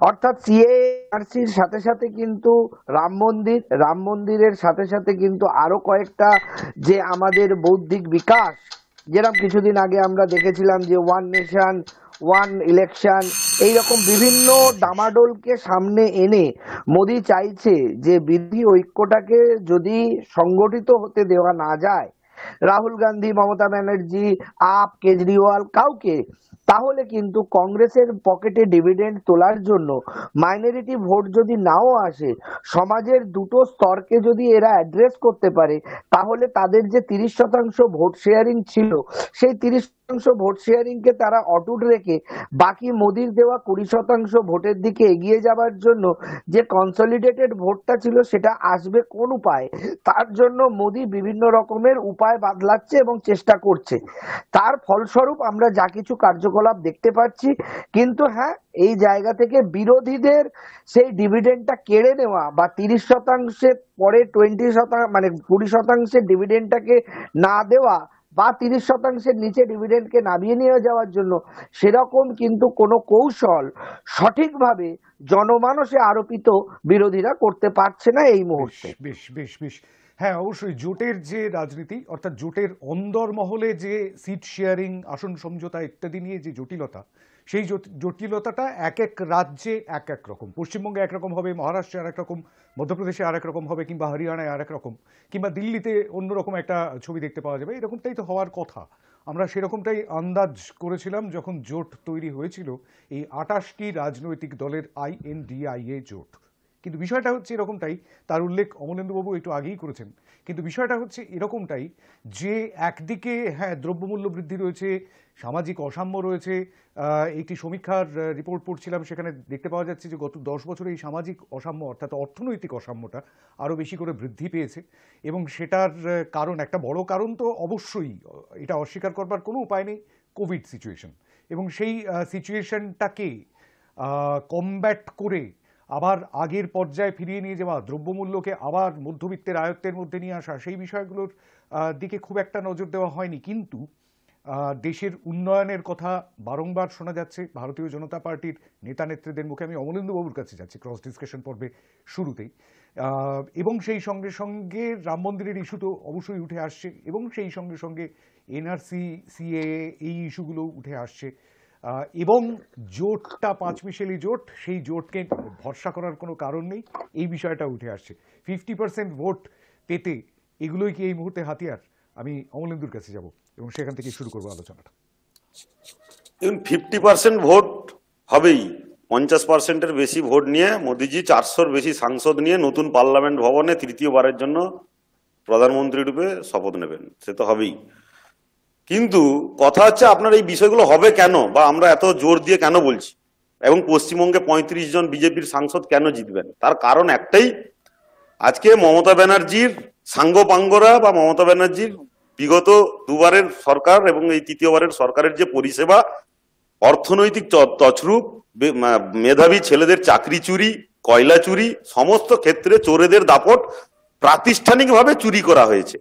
অর্থাৎ সিএএ এনআরসির সাথে সাথে কিন্তু রাম মন্দিরের সাথে সাথে কিন্তু আরো কয়েকটা যে আমাদের বৌদ্ধিক বিকাশ, যেরকম কিছুদিন আগে আমরা দেখেছিলাম যে 1 নেশন 1 ইলেকশন, এইরকম বিভিন্ন ডামাডোলকে সামনে এনে মোদি চাইছে যে বিরোধী ঐক্যটাকে যদি সংগঠিত হতে দেওয়া না যায়, রাহুল গান্ধী, মমতা ব্যানার্জি, আপ, কেজরিওয়াল, কাউকে, তাহলে কিন্তু কংগ্রেসের পকেটে ডিভিডেন্ড তোলার জন্য মাইনরিটি ভোট যদি নাও আসে, সমাজের দুটো স্তরকে যদি এরা অ্যাড্রেস করতে পারে, তাহলে তাদের যে 30% ভোট শেয়ারিং ছিল, সেই 30% ভোট শেয়ারিং কে তারা অটুট রেখে বাকি মোদির দেওয়া 20% ভোটের দিকে এগিয়ে যাওয়ার জন্য যে কনসলিডেটেড ভোটটা ছিল, সেটা আসবে কোন উপায়ে, তার জন্য মোদি বিভিন্ন রকমের উপায় বাতলাচ্ছে এবং চেষ্টা করছে। তার ফলস্বরূপ আমরা যা কিছু কার্যকলাপ দেখতে পাচ্ছি। কিন্তু হ্যাঁ, এই জায়গা থেকে বিরোধীদের সেই ডিভিডেন্ডটা কেড়ে নেওয়া বা 30% পরে 20% মানে 20% ডিভিডেন্ডটাকে না দেওয়া বা 30%-এর নিচে ডিভিডেন্ডকে নামিয়ে নিয়ে যাওয়ার জন্য সেরকম কিন্তু কোনো কৌশল সঠিকভাবে জনমানসে আরোপিত বিরোধীরা করতে পারছে না এই মুহূর্তে। বেশ বেশ বেশ হ্যাঁ, অবশ্যই জোটের যে রাজনীতি, অর্থাৎ জোটের অন্দরমহলে যে সিট শেয়ারিং, আসন সমঝোতা ইত্যাদি নিয়ে যে জটিলতা, সেই জটিলতাটা এক এক রাজ্যে এক এক রকম। পশ্চিমবঙ্গে একরকম হবে, মহারাষ্ট্রে আর এক রকম, মধ্যপ্রদেশে আর এক রকম হবে, কিংবা হরিয়ানায় আর এক রকম, কিংবা দিল্লিতে অন্যরকম একটা ছবি দেখতে পাওয়া যাবে। এরকমটাই তো হওয়ার কথা। আমরা সেরকমটাই আন্দাজ করেছিলাম যখন জোট তৈরি হয়েছিল, এই 28টি রাজনৈতিক দলের INDIA জোট। কিন্তু বিষয়টা হচ্ছে এরকমটাই, তার উল্লেখ অমলেন্দুবাবু একটু আগেই করেছেন। কিন্তু বিষয়টা হচ্ছে এরকমটাই যে একদিকে হ্যাঁ দ্রব্যমূল্য বৃদ্ধি রয়েছে, সামাজিক অসাম্য রয়েছে। একটি সমীক্ষার রিপোর্ট পড়ছিলাম, সেখানে দেখতে পাওয়া যাচ্ছে যে গত 10 বছরে এই সামাজিক অসাম্য অর্থাৎ অর্থনৈতিক অসাম্যটা আরও বেশি করে বৃদ্ধি পেয়েছে। এবং সেটার কারণ, একটা বড় কারণ তো অবশ্যই, এটা অস্বীকার করবার কোনো উপায় নেই, কোভিড সিচুয়েশন। এবং সেই সিচুয়েশনটাকে কমব্যাট করে আবার আগের পর্যায়ে ফিরিয়ে নিয়ে যাওয়া, দ্রব্যমূল্যকে আবার মধ্যবিত্তের আয়ত্তের মধ্যে নিয়ে আসা, সেই বিষয়গুলোর দিকে খুব একটা নজর দেওয়া হয়নি। কিন্তু দেশের উন্নয়নের কথা বারংবার শোনা যাচ্ছে ভারতীয় জনতা পার্টির নেতা নেত্রীদের মুখে। আমি অমলেন্দুবাবুর কাছে যাচ্ছি ক্রস ডিসকাশন পর্বে শুরুতেই। এবং সেই সঙ্গে সঙ্গে রাম মন্দিরের ইস্যু তো অবশ্যই উঠে আসছে, এবং সেই সঙ্গে সঙ্গে NRC, CAA, এই ইস্যুগুলো উঠে আসছে। এবং জোটটা পাঁচমিশেলি জোট, সেই জোটকে ভরসা করার কোনো কারণ নেই, এই বিষয়টা উঠে আসছে। 50% ভোট পেতে এগুলোই কি এই মুহূর্তে হাতিয়ার? আমি অমলেন্দুর কাছে যাব এবং সেখান থেকে শুরু করবো আলোচনাটা। 50% ভোট হবেই। 50%-এর বেশি ভোট নিয়ে মোদিজি 400-র বেশি সাংসদ নিয়ে নতুন পার্লামেন্ট ভবনে তৃতীয়বারের জন্য প্রধানমন্ত্রী রূপে শপথ নেবেন, সে তো হবেই। কিন্তু কথা হচ্ছে আপনার এই বিষয়গুলো হবে কেন, বা আমরা এত জোর দিয়ে কেন বলছি, এবং পশ্চিমবঙ্গে 35 জন বিজেপির সাংসদ কেন জিতবেন, তার কারণ একটাই, আজকে মমতা ব্যানার্জির সাঙ্গপাঙ্গরা বা মমতা ব্যানার্জির বিগত দুবারের সরকার এবং এই তৃতীয়বারের সরকারের যে পরিষেবা, অর্থনৈতিক তছরূপ, মেধাবী ছেলেদের চাকরি চুরি, কয়লা চুরি, সমস্ত ক্ষেত্রে চোরেদের দাপট প্রাতিষ্ঠানিকভাবে চুরি করা হয়েছে।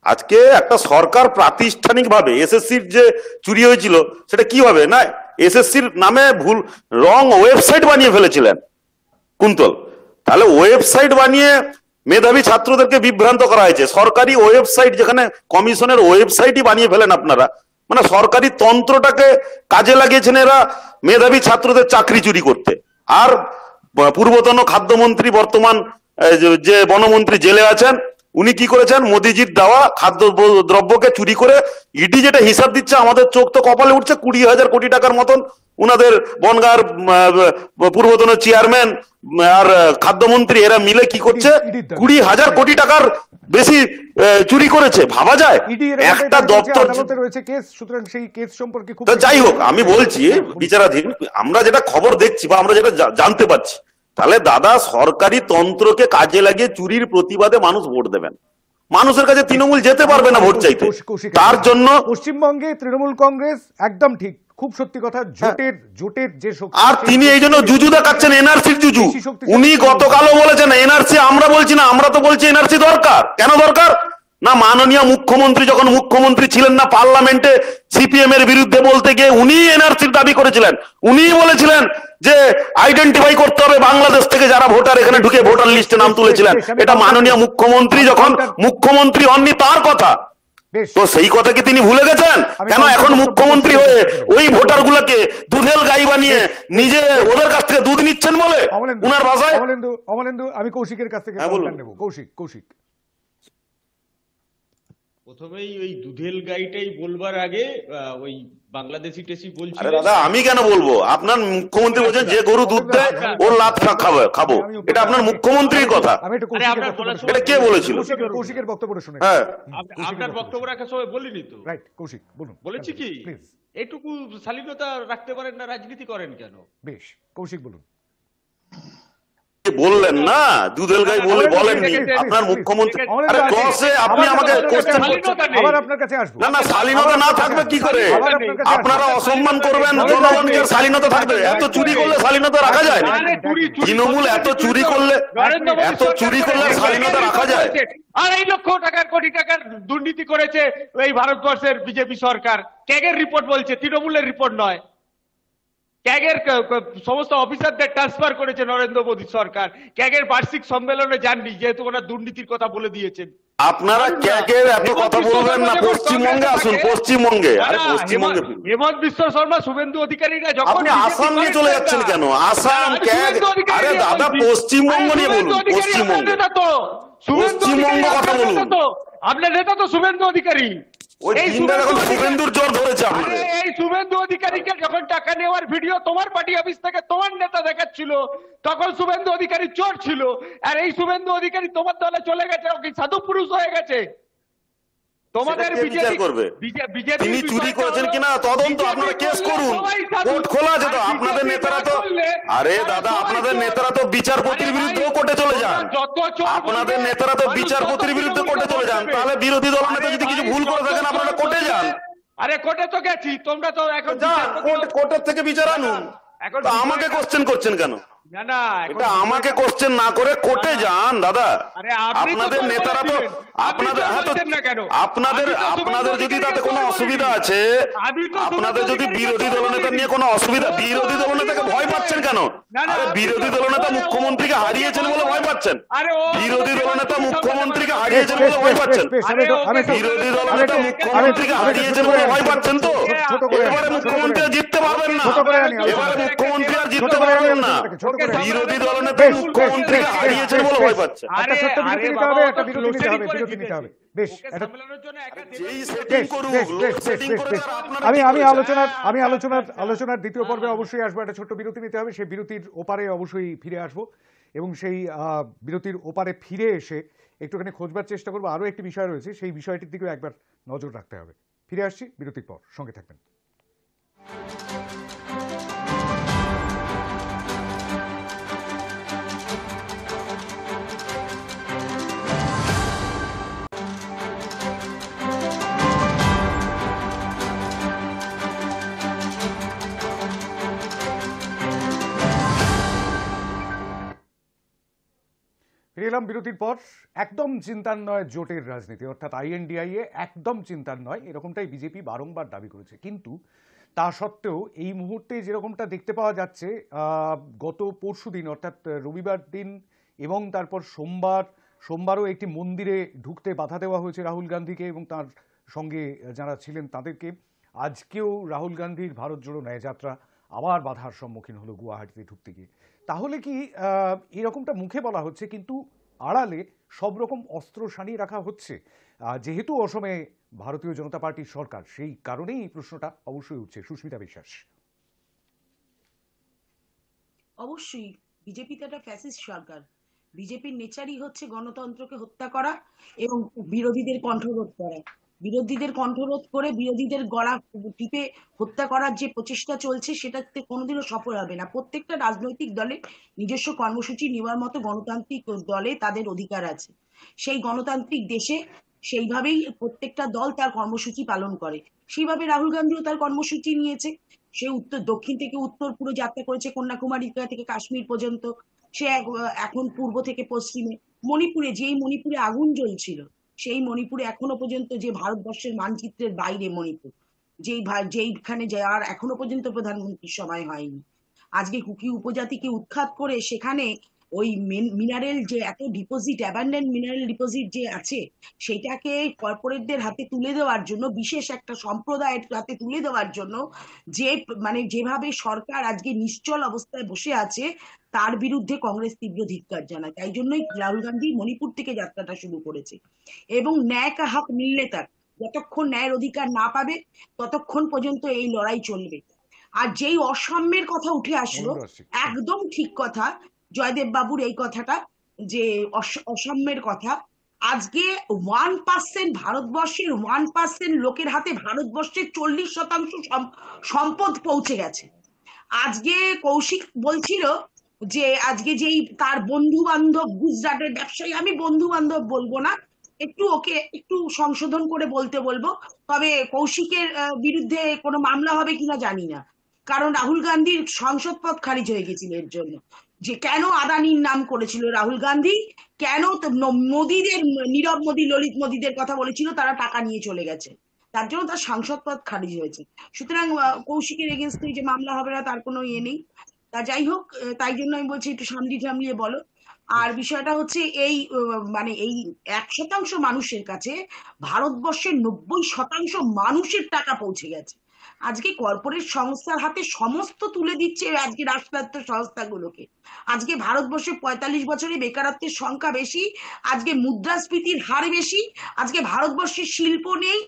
আজকে একটা সরকার প্রাতিষ্ঠানিকভাবে এসএসসির যে চুরি হয়েছিল সেটা কি হবে না, এসএসসির নামে ভুল রং ওয়েবসাইট বানিয়ে ফেলেছিলেন কুন্তল, তাহলে ওয়েবসাইট বানিয়ে মেধাবী ছাত্রদেরকে বিভ্রান্ত করা হয়েছে। সরকারি ওয়েবসাইট, যেখানে কমিশনের ওয়েবসাইটই বানিয়ে ফেলেন আপনারা, মানে সরকারি তন্ত্রটাকে কাজে লাগিয়েছেন এরা মেধাবী ছাত্রদের চাকরি চুরি করতে। আর পূর্বতন খাদ্যমন্ত্রী, বর্তমান যে বনমন্ত্রী জেলে আছেন, উনি কি করেছেন, মোদিজির দেওয়া খাদ্য দ্রব্যকে চুরি করে ইডি যেটা হিসাব দিচ্ছে, আমাদের চোখ তো কপালে উঠছে, 20,000 কোটি টাকার মতন উনাদের বনগাঁর পূর্বতন চেয়ারম্যান আর খাদ্যমন্ত্রী এরা মিলে কি করছে, 20,000 কোটি টাকার বেশি চুরি করেছে। ভাবা যায় একটা দপ্তর রয়েছে কেস, সুতরাং সেই কেস সম্পর্কে খুব যাই হোক আমি বলছি বিচারাধীন, আমরা যেটা খবর দেখছি বা আমরা যেটা জানতে পারছি, তাহলে দাদা সরকারি তন্ত্রকে কাজে লাগিয়ে চুরির প্রতিবাদে মানুষ ভোট দেবেন, মানুষের কাছে তৃণমূল যেতে পারবে না ভোট চাইতে। তার জন্য পশ্চিমবঙ্গে তৃণমূল কংগ্রেস একদম ঠিক, খুব সত্যি কথা, জোটের যে শক্তি, আর তিনি এই জন্য জুজু দেখাচ্ছেন, এনআরসির জুজু। উনি গতকালও বলেছেন এনআরসি, আমরা বলছি না, আমরা তো বলছি এনআরসি দরকার। কেন দরকার না, মাননীয় মুখ্যমন্ত্রী যখন মুখ্যমন্ত্রী ছিলেন না, পার্লামেন্টে সিপিএম এর বিরুদ্ধে বলতে গিয়ে উনি এনআরসির দাবি করেছিলেন। উনি বলেছিলেন যে আইডেন্টিফাই করতে হবে বাংলাদেশ থেকে যারা ভোটার এখানে ঢুকে ভোটার লিস্টে নাম তুলেছিলেন। এটা মাননীয় মুখ্যমন্ত্রী যখন মুখ্যমন্ত্রী হননি তার কথা, তো সেই কথা কি তিনি ভুলে গেছেন? কেন এখন মুখ্যমন্ত্রী হয়ে ওই ভোটার গুলাকে দুধেল গাই বানিয়ে নিজে ওদের কাছ থেকে দুধ নিচ্ছেন বলে উনার ভাষায়। অমলেন্দু, আমি কৌশিকের কাছ থেকে নেব। কৌশিক প্রথমেই ওই দুধেল গাইটাই বলবার আগে ওই বাংলাদেশি টেসি বলছি, আরে দাদা আমি কেন বলবো, আপনার মুখ্যমন্ত্রী বলছেন যে গরু দুধ দেয় ওর লাত খাবো, এটা আপনার মুখ্যমন্ত্রীর কথা। এটা কে বলেছিল? কৌশিকের বক্তব্য শুনে। হ্যাঁ, আপনার বক্তব্য রাখার সময় বলিনি তো। রাইট, কৌশিক বলুন। বলেছি কি এইটুকু শালীনতা রাখতে পারেন না, রাজনীতি করেন কেন? বেশ, কৌশিক বলুন। বললেন না দুধেল গাই বলেননি আপনার মুখ্যমন্ত্রী। আরে ক্রসে আপনি আমাকে কোশ্চেন করছেন, আবার আপনার কাছে আসবো। না শালীনতা না থাকবে কি করে? আপনারা অসম্মান করবেন জনগণকে, শালীনতা থাকবে? এত চুরি করলে শালীনতা রাখা যায়? তৃণমূল এত চুরি করলে শালীনতা রাখা যায়? 2.5 লক্ষ টাকার কোটি টাকার দুর্নীতি করেছে এই ভারতবর্ষের বিজেপি সরকার। ক্যাগের রিপোর্ট বলছে, তৃণমূলের রিপোর্ট নয়। ক্যাগের সমস্ত অফিসারদের ট্রান্সফার করেছে নরেন্দ্র মোদী সরকার। ক্যাগের বার্ষিক সম্মেলনে যাননি, যেহেতু ওনার দুর্নীতির কথা বলে দিয়েছেন। আপনারা ক্যাগের এত কথা বলবেন না, পশ্চিমবঙ্গে আসুন। পশ্চিমবঙ্গে হেমন্ত বিশ্ব শর্মা, শুভেন্দু অধিকারীরা যখন আপনি আসাম নিয়ে চলে যাচ্ছেন কেন? আসাম ক্যাগ, আরে দাদা পশ্চিমবঙ্গ নিয়ে বলুন। পশ্চিমবঙ্গ কথা বলুন। আপনার নেতা তো শুভেন্দু অধিকারী। শুভেন্দুর জোর ধরেছে আপনাদের। এই শুভেন্দু অধিকারীকে যখন টাকা নেওয়ার ভিডিও তোমার পার্টি অফিস থেকে তোমার নেতা দেখাচ্ছিল, তখন শুভেন্দু অধিকারী চোর ছিল। আর এই শুভেন্দু অধিকারী তোমার দলে চলে গেছে, ওকে সাধু পুরুষ হয়ে গেছে। তোমাদের তিনি চুরি করেছেন কিনা তদন্ত, আপনারা কেস করুন, কোর্ট খোলা আছে তো। আপনাদের নেতারা তো, আরে দাদা আপনাদের নেতারা তো বিচারপতির বিরুদ্ধেও কোর্টে চলে যান। আপনাদের নেতারা তো বিচারপতির বিরুদ্ধে কোর্টে চলে যান। তাহলে বিরোধী দল নেতা যদি কিছু ভুল করে থাকেন আপনারা কোর্টে যান। আরে কোর্টে তো গেছি, তোমরা তো এখন কোর্টের থেকে বিচার আনুন। এখন আমাকে কোশ্চেন করছেন কেন? না এটা আমাকে কোশ্চেন না করে কোর্টে যান দাদা। আপনাদের নেতারা তো আপনাদের যদি তাতে কোনো অসুবিধা আছে, আপনাদের যদি বিরোধী দলনেতা নিয়ে কোনো অসুবিধা, বিরোধী দলনেতাকে ভয় পাচ্ছেন কেন? আরে বিরোধী দলনেতা মুখ্যমন্ত্রীকে হারিয়েছেন বলে ভয় পাচ্ছেন? বিরোধী দলনেতা মুখ্যমন্ত্রীকে হারিয়েছেন বলে ভয় পাচ্ছেন? বিরোধী দলনেতা মুখ্যমন্ত্রীকে হারিয়েছেন বলে ভয় পাচ্ছেন তো? এবারে মুখ্যমন্ত্রী জিততে পারবেন না, এবারে মুখ্যমন্ত্রী আর জিততে পারবেন না। করে বিরোধী দলনেতা বেশ, মুখ্যমন্ত্রীকে বেশ, হারিয়েছেন বেশ, বলে বেশ। ভয় পাচ্ছে। একটা ছোট্ট আরে বিরতি নিতে বাবা, হবে, ও একটা তো বিরতি নিতে closing হবে, করে বিরতি নিতে জিতেছে। হবে। বেশ, ওকে একটা সামলানোর জন্য একা যেই দেবেন। সেটিং বেশ, করুক, বেশ, লোক বেশ, সেটিং বেশ, করে বেশ, তারা বেশ। আপনারা আমি কি আমি করেছেন? আলোচনার দ্বিতীয় পর্বে অবশ্যই আসবো। একটা ছোট্ট বিরতি নিতে হবে, সেই বিরতির ওপারে অবশ্যই ফিরে আসবো এবং সেই বিরতির ওপারে ফিরে এসে একটুখানি খোঁজবার চেষ্টা করবো। আরও একটি বিষয় রয়েছে, সেই বিষয়টির দিকেও একবার নজর রাখতে হবে। ফিরে আসছি বিরতির পর, সঙ্গে থাকবেন। ফিরে এলাম বিরতির পর। একদম চিন্তার নয় জোটের রাজনীতি, অর্থাৎ আইএনডিআইএ একদম চিন্তার নয়, এরকমটাই বিজেপি বারংবার দাবি করেছে। কিন্তু তা সত্ত্বেও এই মুহূর্তে যেরকমটা দেখতে পাওয়া যাচ্ছে, গত পরশু দিন অর্থাৎ রবিবার দিন এবং তারপর সোমবারও একটি মন্দিরে ঢুকতে বাধা দেওয়া হয়েছে রাহুল গান্ধীকে এবং তার সঙ্গে যারা ছিলেন তাদেরকে। আজকেও রাহুল গান্ধীর ভারত জোড়ো ন্যায়যাত্রা আবার বাধার সম্মুখীন হলো গুয়াহাটিতে ঢুকতে গিয়ে। তাহলে কি এরকমটা মুখে বলা হচ্ছে কিন্তু আড়ালে সব রকম অস্ত্র সানিয়ে রাখা হচ্ছে? যেহেতু অসমে ভারতীয় জনতা পার্টির সরকার, সেই কারণেই এই প্রশ্নটা অবশ্যই উঠছে। সুস্মিতা বিশ্বাস। অবশ্যই বিজেপি তো একটা ফ্যাসিস্ট সরকার। বিজেপির নেচারই হচ্ছে গণতন্ত্রকে হত্যা করা এবং বিরোধীদের কণ্ঠরোধ করা। বিরোধীদের কণ্ঠরোধ করে বিরোধীদের গলা টিপে হত্যা করার যে প্রচেষ্টা চলছে সেটাতে কোনোদিনও সফল হবে না। প্রত্যেকটা রাজনৈতিক দলে নিজস্ব কর্মসূচি নেওয়ার মতো গণতান্ত্রিক দলে তাদের অধিকার আছে। সেই গণতান্ত্রিক দেশে সেইভাবেই প্রত্যেকটা দল তার কর্মসূচি পালন করে। সেইভাবে রাহুল গান্ধীও তার কর্মসূচি নিয়েছে। সে দক্ষিণ থেকে উত্তর পুরো যাত্রা করেছে, কন্যাকুমারী থেকে কাশ্মীর পর্যন্ত। সে এখন পূর্ব থেকে পশ্চিমে মণিপুরে, যেই মণিপুরে আগুন জ্বলছিল, সেই মণিপুরে এখনো পর্যন্ত, যে ভারতবর্ষের মানচিত্রের বাইরে মণিপুর, যেইখানে যাওয়ার এখনো পর্যন্ত প্রধানমন্ত্রীর সময় হয়নি, আজকে কুকি উপজাতিকে উৎখাত করে সেখানে ওই মিনারেল যে এত ডিপোজিট, অ্যাবান্ডেন্ট মিনারেল ডিপোজিট যে আছে, সেটাকে কর্পোরেটদের হাতে তুলে দেওয়ার জন্য, বিশেষ একটা সম্প্রদায়ের হাতে তুলে দেওয়ার জন্য যে যেভাবে সরকার আজকে নিশ্চল অবস্থায় বসে আছে, তার বিরুদ্ধে কংগ্রেস তীব্র ধিক্কার জানায়। তাই জন্যই রাহুল গান্ধী মণিপুর থেকে যাত্রাটা শুরু করেছে। এবং ন্যায় কা হক মিললে তাক, যতক্ষণ ন্যায়ের অধিকার না পাবে ততক্ষণ পর্যন্ত এই লড়াই চলবে। আর যেই অসাম্যের কথা উঠে আসলো, একদম ঠিক কথা জয়দেব বাবুর এই কথাটা, যে অসাম্যের কথা। আজকে 1% ভারতবর্ষের 1% লোকের হাতে ভারতবর্ষের 40% সম্পদ পৌঁছে গেছে। আজকে কৌশিক বলছিল যে আজকে যেই তার বন্ধু বান্ধব গুজরাটের ব্যবসায়ী, আমি বন্ধু বান্ধব বলবো না, ওকে একটু সংশোধন করে বলতে বলবো। তবে কৌশিকের বিরুদ্ধে কোনো মামলা হবে কিনা জানি না, কারণ রাহুল গান্ধীর সংসদ পদ খারিজ হয়ে গেছিল এর জন্য। যে কেন আদানির নাম করেছিল রাহুল গান্ধী, কেন মোদীদের, নীরব মোদী, ললিত মোদীদের কথা বলেছিল, তারা টাকা নিয়ে চলে গেছে, তার জন্য তার সাংসদ পদ খারিজ হয়েছে। সুতরাং কৌশিকের এগেনস্টে যে মামলা হবে না তার কোনো ইয়ে নেই। তা যাই হোক, তাই জন্য আমি বলছি একটু সামলিয়ে বলো। আর বিষয়টা হচ্ছে এই মানে এই 1% মানুষের কাছে ভারতবর্ষের 90% মানুষের টাকা পৌঁছে গেছে। আজকে কর্পোরেট সংস্থার হাতে সমস্ত তুলে দিচ্ছে আজকে রাষ্ট্রায়ত্ত সংস্থাগুলোকে। আজকে ভারতবর্ষে 45 বছরে বেকারত্বের সংখ্যা বেশি, আজকে মুদ্রাস্ফীতির হার বেশি, আজকে ভারতবর্ষে শিল্প নেই,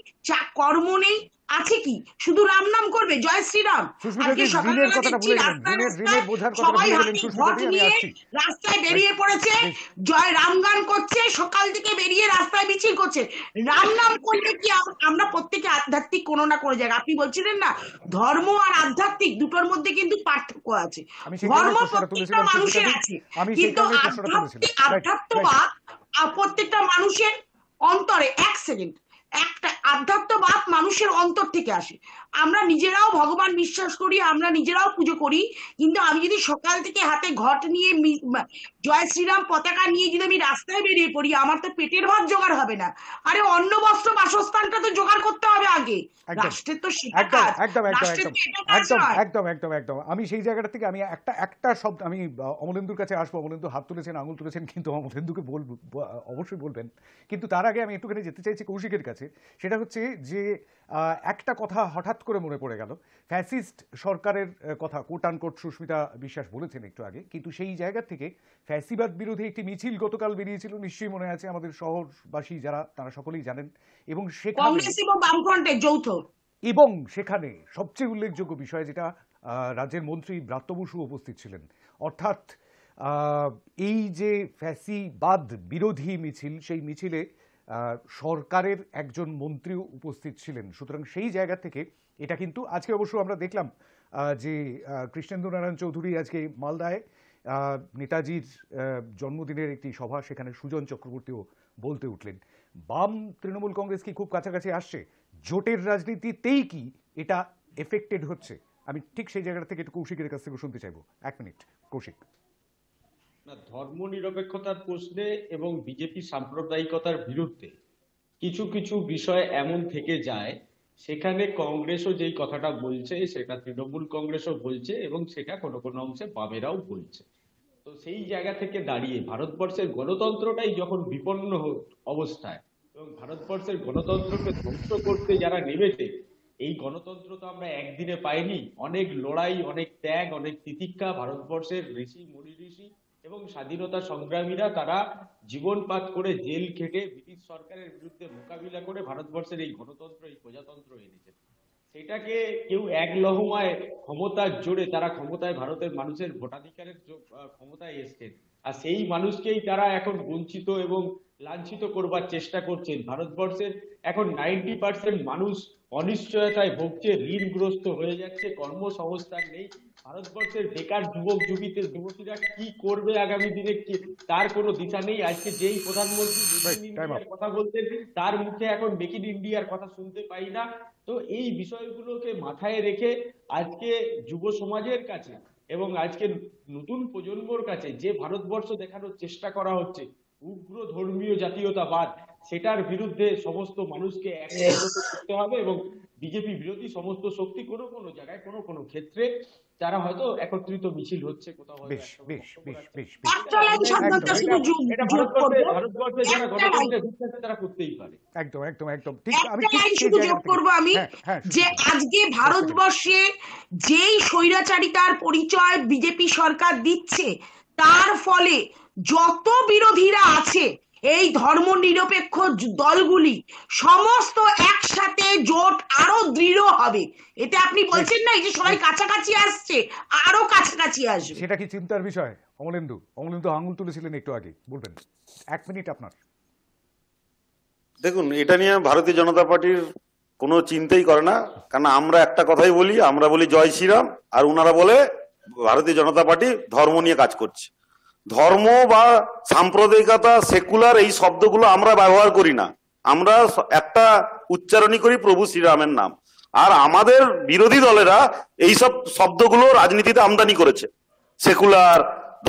কর্ম নেই, আছে কি? শুধু রাম নাম করবে, জয় শ্রীরাম। আজকে সকালবেলা দেখছি রাস্তায় সবাই হাতে ঘট নিয়ে রাস্তায় বেরিয়ে পড়েছে, জয় রাম গান করছে, সকাল থেকে বেরিয়ে রাস্তায় মিছিল করছে। রাম নাম করলে কি আমরা প্রত্যেকে আধ্যাত্মিক কোনো না কোনো জায়গায়, আপনি বলছিলেন না ধর্ম আর আধ্যাত্মিক দুটোর মধ্যে কিন্তু পার্থক্য আছে। ধর্ম প্রত্যেকটা মানুষের আছে, কিন্তু আধ্যাত্মবাদ প্রত্যেকটা মানুষের অন্তরে, এক সেকেন্ড, একটা আধ্যাত্মবাদ মানুষের অন্তর থেকে আসে। আমরা নিজেরাও ভগবান বিশ্বাস করি, আমরা নিজেরাও পুজো করি, কিন্তু আমি যদি সকাল থেকে হাতে ঘট নিয়ে জয় শ্রীরাম পতাকা নিয়ে যদি আমি রাস্তায় বেরিয়ে পড়ি, আমার তো পেটের ভাত জোগাড় হবে না। আরে অন্ন বস্ত্র বাসস্থানটা তো জোগাড় করতে হবে আগে, রাষ্ট্রের তো সেটা কাজ। একদম আমি সেই জায়গাটা থেকে আমি একটা শব্দ, আমি অমলেন্দুর কাছে আসবো। অমলেন্দু হাত তুলেছেন, আঙুল তুলেছেন, কিন্তু অমলেন্দুকে অবশ্যই বলবেন, কিন্তু তার আগে আমি একটুখানি যেতে চাইছি কৌশিকের কাছে। সেটা হচ্ছে যে একটা কথা হঠাৎ করে মনে পড়ে গেল ফ্যাসিস্ট সরকারের কথা কোট আনকোট সুস্মিতা বিশ্বাস বলেছেন একটু আগে, কিন্তু সেই জায়গা থেকে ফ্যাসিবাদ বিরোধী একটি মিছিল গতকাল বেরিয়েছিল, নিশ্চয়ই মনে আছে আমাদের শহরবাসী যারা, তারা সকলেই জানেন। এবং সেখানে কংগ্রেস এবং বামফ্রন্টের যৌথ, এবং সেখানে সবচেয়ে উল্লেখযোগ্য বিষয় যেটা, রাজ্যের মন্ত্রী ব্রাত্য বসু উপস্থিত ছিলেন। অর্থাৎ এই যে ফ্যাসিবাদ বিরোধী মিছিল, সেই মিছিলে সরকারের একজন মন্ত্রীও উপস্থিত ছিলেন। সুতরাং সেই জায়গা থেকে এটা কিন্তু আজকে অবশ্য আমরা দেখলাম যে কৃষ্ণেন্দু নারায়ণ চৌধুরী আজকে মালদায় নেতাজির জন্মদিনের একটি সভা, সেখানে সুজন চক্রবর্তীও বলতে উঠলেন। বাম তৃণমূল কংগ্রেস কি খুব কাছাকাছি আসছে? জোটের রাজনীতিতেই কি এটা এফেক্টেড হচ্ছে? আমি ঠিক সেই জায়গাটা থেকে একটু কৌশিকের কাছ থেকে শুনতে চাইবো। 1 মিনিট কৌশিক। ধর্ম নিরপেক্ষতার প্রশ্নে এবং বিজেপি সাম্প্রদায়িকতার বিরুদ্ধে কিছু কিছু বিষয় এমন থেকে যায়, সেখানে কংগ্রেসও যেই কথাটা বলছে সেটা তৃণমূল কংগ্রেসও বলছে এবং সেটা কোনো কোনো অংশে বামেরাও বলছে। তো সেই জায়গা থেকে দাঁড়িয়ে ভারতবর্ষের গণতন্ত্রটাই যখন বিপন্ন অবস্থায় এবং ভারতবর্ষের গণতন্ত্রকে ধ্বংস করতে যারা নেমেছে, এই গণতন্ত্র তো আমরা একদিনে পাইনি, অনেক লড়াই, অনেক ত্যাগ, অনেক তিতিক্ষা। ভারতবর্ষের ঋষি মুনি ঋষি এবং স্বাধীনতা সংগ্রামীরা তারা জীবনপাত করে জেল খেটে ব্রিটিশ সরকারের বিরুদ্ধে মোকাবিলা করে ভারতবর্ষের এই গণতন্ত্র, এই প্রজাতন্ত্র এনেছে। সেটাকে কেউ এক লহমায় ক্ষমতার জোরে তারা ক্ষমতায়, ভারতের মানুষের ভোটাধিকারের ক্ষমতায় এসছেন, আর সেই মানুষকেই তারা এখন বঞ্চিত এবং লাঞ্ছিত করবার চেষ্টা করছেন। ভারতবর্ষের এখন 90% মানুষ অনিশ্চয়তায় ভুগছে, ঋণগ্রস্ত হয়ে যাচ্ছে, কর্মসংস্থান নেই। ভারতবর্ষের বেকার যুবক যুবতীরা কি করবে আগামী দিনে তার কোনো দিশা নেই। আজকে যেই প্রধানমন্ত্রী মেক ইন ইন্ডিয়ার কথা বলতেন, তার মুখে এখন মেক ইন ইন্ডিয়ার কথা শুনতে পাই না। তো এই বিষয়গুলোকে মাথায় রেখে আজকে যুব সমাজের কাছে এবং আজকে নতুন প্রজন্মর কাছে যে ভারতবর্ষ দেখানোর চেষ্টা করা হচ্ছে উগ্র ধর্মীয় জাতীয়তাবাদ, সেটার বিরুদ্ধে সমস্ত মানুষকে একত্রিত করতে হবে এবং বিজেপি বিরোধী সমস্ত শক্তি কোনো কোনো জায়গায় কোনো কোনো ক্ষেত্রে যারা হয়তো একত্রিত মিছিল হচ্ছে কোথাও, ভারতবর্ষে যারা গণতন্ত্রের বিশ্বাস তারা করতেই পারে। একদম একদম একদম ঠিক। আমি শুধু যোগ করবো আমি যে আজকে ভারতবর্ষে যেই স্বৈরাচারিতার পরিচয় বিজেপি সরকার দিচ্ছে, তার ফলে যত বিরোধীরা আছে এই ধর্ম নিরপেক্ষ দলগুলি সমস্ত একসাথে জোট আরো দৃঢ় হবে। এতে আপনি বলছেন না এই যে সবাই কাছাকাছি আসছে, আরো কাছাকাছি আসবে, সেটা কি চিন্তার বিষয়? অমলেন্দু আঙুল তুলেছিলেন একটু আগে, বলবেন 1 মিনিট আপনার। দেখুন, এটা নিয়ে ভারতীয় জনতা পার্টির কোনো চিন্তাই করে না, কারণ আমরা একটা কথাই বলি, আমরা বলি জয় শ্রীরাম, আর ওনারা বলে ভারতীয় জনতা পার্টি ধর্ম নিয়ে কাজ করছে। ধর্ম বা সাম্প্রদায়িকতা, সেকুলার, এই শব্দগুলো আমরা ব্যবহার করি না। আমরা একটা উচ্চারণই করি প্রভু শ্রীরামের নাম। আর আমাদের বিরোধী দলেরা এইসব শব্দগুলো রাজনীতিতে আমদানি করেছে। সেকুলার,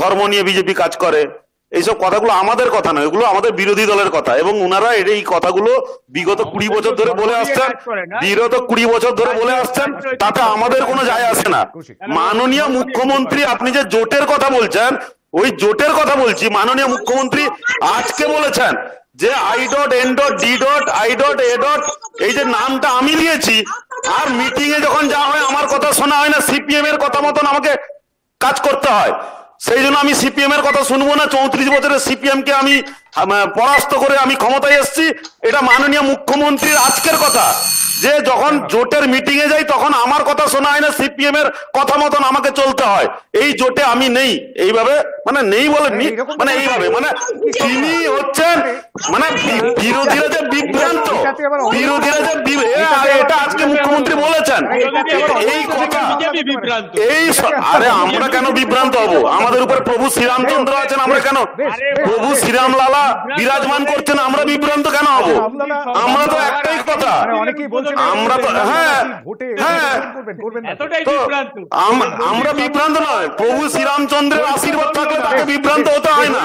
ধর্ম নিয়ে বিজেপি কাজ করে, এইসব কথাগুলো আমাদের কথা নয়, এগুলো আমাদের বিরোধী দলের কথা। এবং ওনারা এই কথাগুলো বিগত 20 বছর ধরে বলে আসছেন, তাতে আমাদের কোনো যায় আসে না। মাননীয় মুখ্যমন্ত্রী, আপনি যে জোটের কথা বলছেন, ওই জোটের কথা বলছি। মাননীয় মুখ্যমন্ত্রী আজকে বলেছেন যে I.D.I.A. এই যে নামটা আমি দিয়েছি, আর মিটিং এ যখন যাওয়া হয় আমার কথা শোনা হয় না, সিপিএম এর কথা মতন আমাকে কাজ করতে হয়। সেই জন্য আমি সিপিএম এর কথা শুনবো না। 34 বছরের সিপিএম কে আমি পরাস্ত করে আমি ক্ষমতায় এসেছি। এটা মাননীয় মুখ্যমন্ত্রীর আজকের কথা, যে যখন জোটের মিটিং এ যাই তখন আমার কথা শোনা হয় না, সিপিএম এর কথা মতন আমাকে চলতে হয়। এই জোটে আমি নেই, এইভাবে মানে নেই বলেননি, মানে এইভাবে, মানে তিনি হচ্ছেন মানে বিরোধীরা যে বিভ্রান্ত, এটা আজকে মুখ্যমন্ত্রী বলেছেন এই কথা। এই আরে আমরা কেন বিভ্রান্ত হব? আমাদের উপরে প্রভু শ্রীরামচন্দ্র আছেন, আমরা কেন প্রভু শ্রীরাম লালা বিরাজমান করছেন, আমরা বিভ্রান্ত কেন হব? আমরা তো একটাই কথা, আমরা তো আমরা বিভ্রান্ত নয়। প্রভু শ্রীরামচন্দ্রের আশীর্বাদ থাকলে তাকে বিভ্রান্ত হতে হয় না।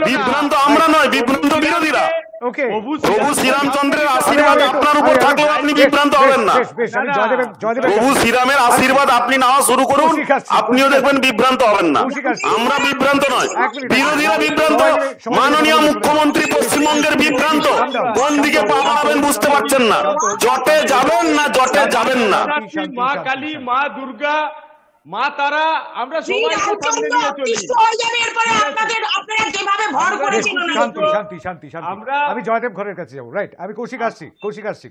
বিভ্রান্ত আমরা নয়, বিভ্রান্ত বিরোধীরা। ওকে প্রভু শ্রীরামচন্দ্রের আশীর্বাদ আপনার উপর থাকলেও আপনি বিভ্রান্ত হবেন না। আমি জয়দেবের প্রভু শ্রীরামের আশীর্বাদ আপনি নেওয়া শুরু করুন, আপনিও দেখবেন বিভ্রান্ত হবেন না। আমরা বিভ্রান্ত নয়, বিরোধীরা বিভ্রান্ত। মাননীয় মুখ্যমন্ত্রী পশ্চিমবঙ্গের বিভ্রান্ত। কোন দিকে পা বাড়াবেন বুঝতে পারছেন না। জটে যাবেন না জটে যাবেন না। মা কালী, মা দুর্গা, মা তারা, আমরা সবাইকে সামনে নিয়ে চলি। শান্তি আমি জয়দেব ঘরের কাছে যাবো, রাইট? আমি কৌশিক আসছি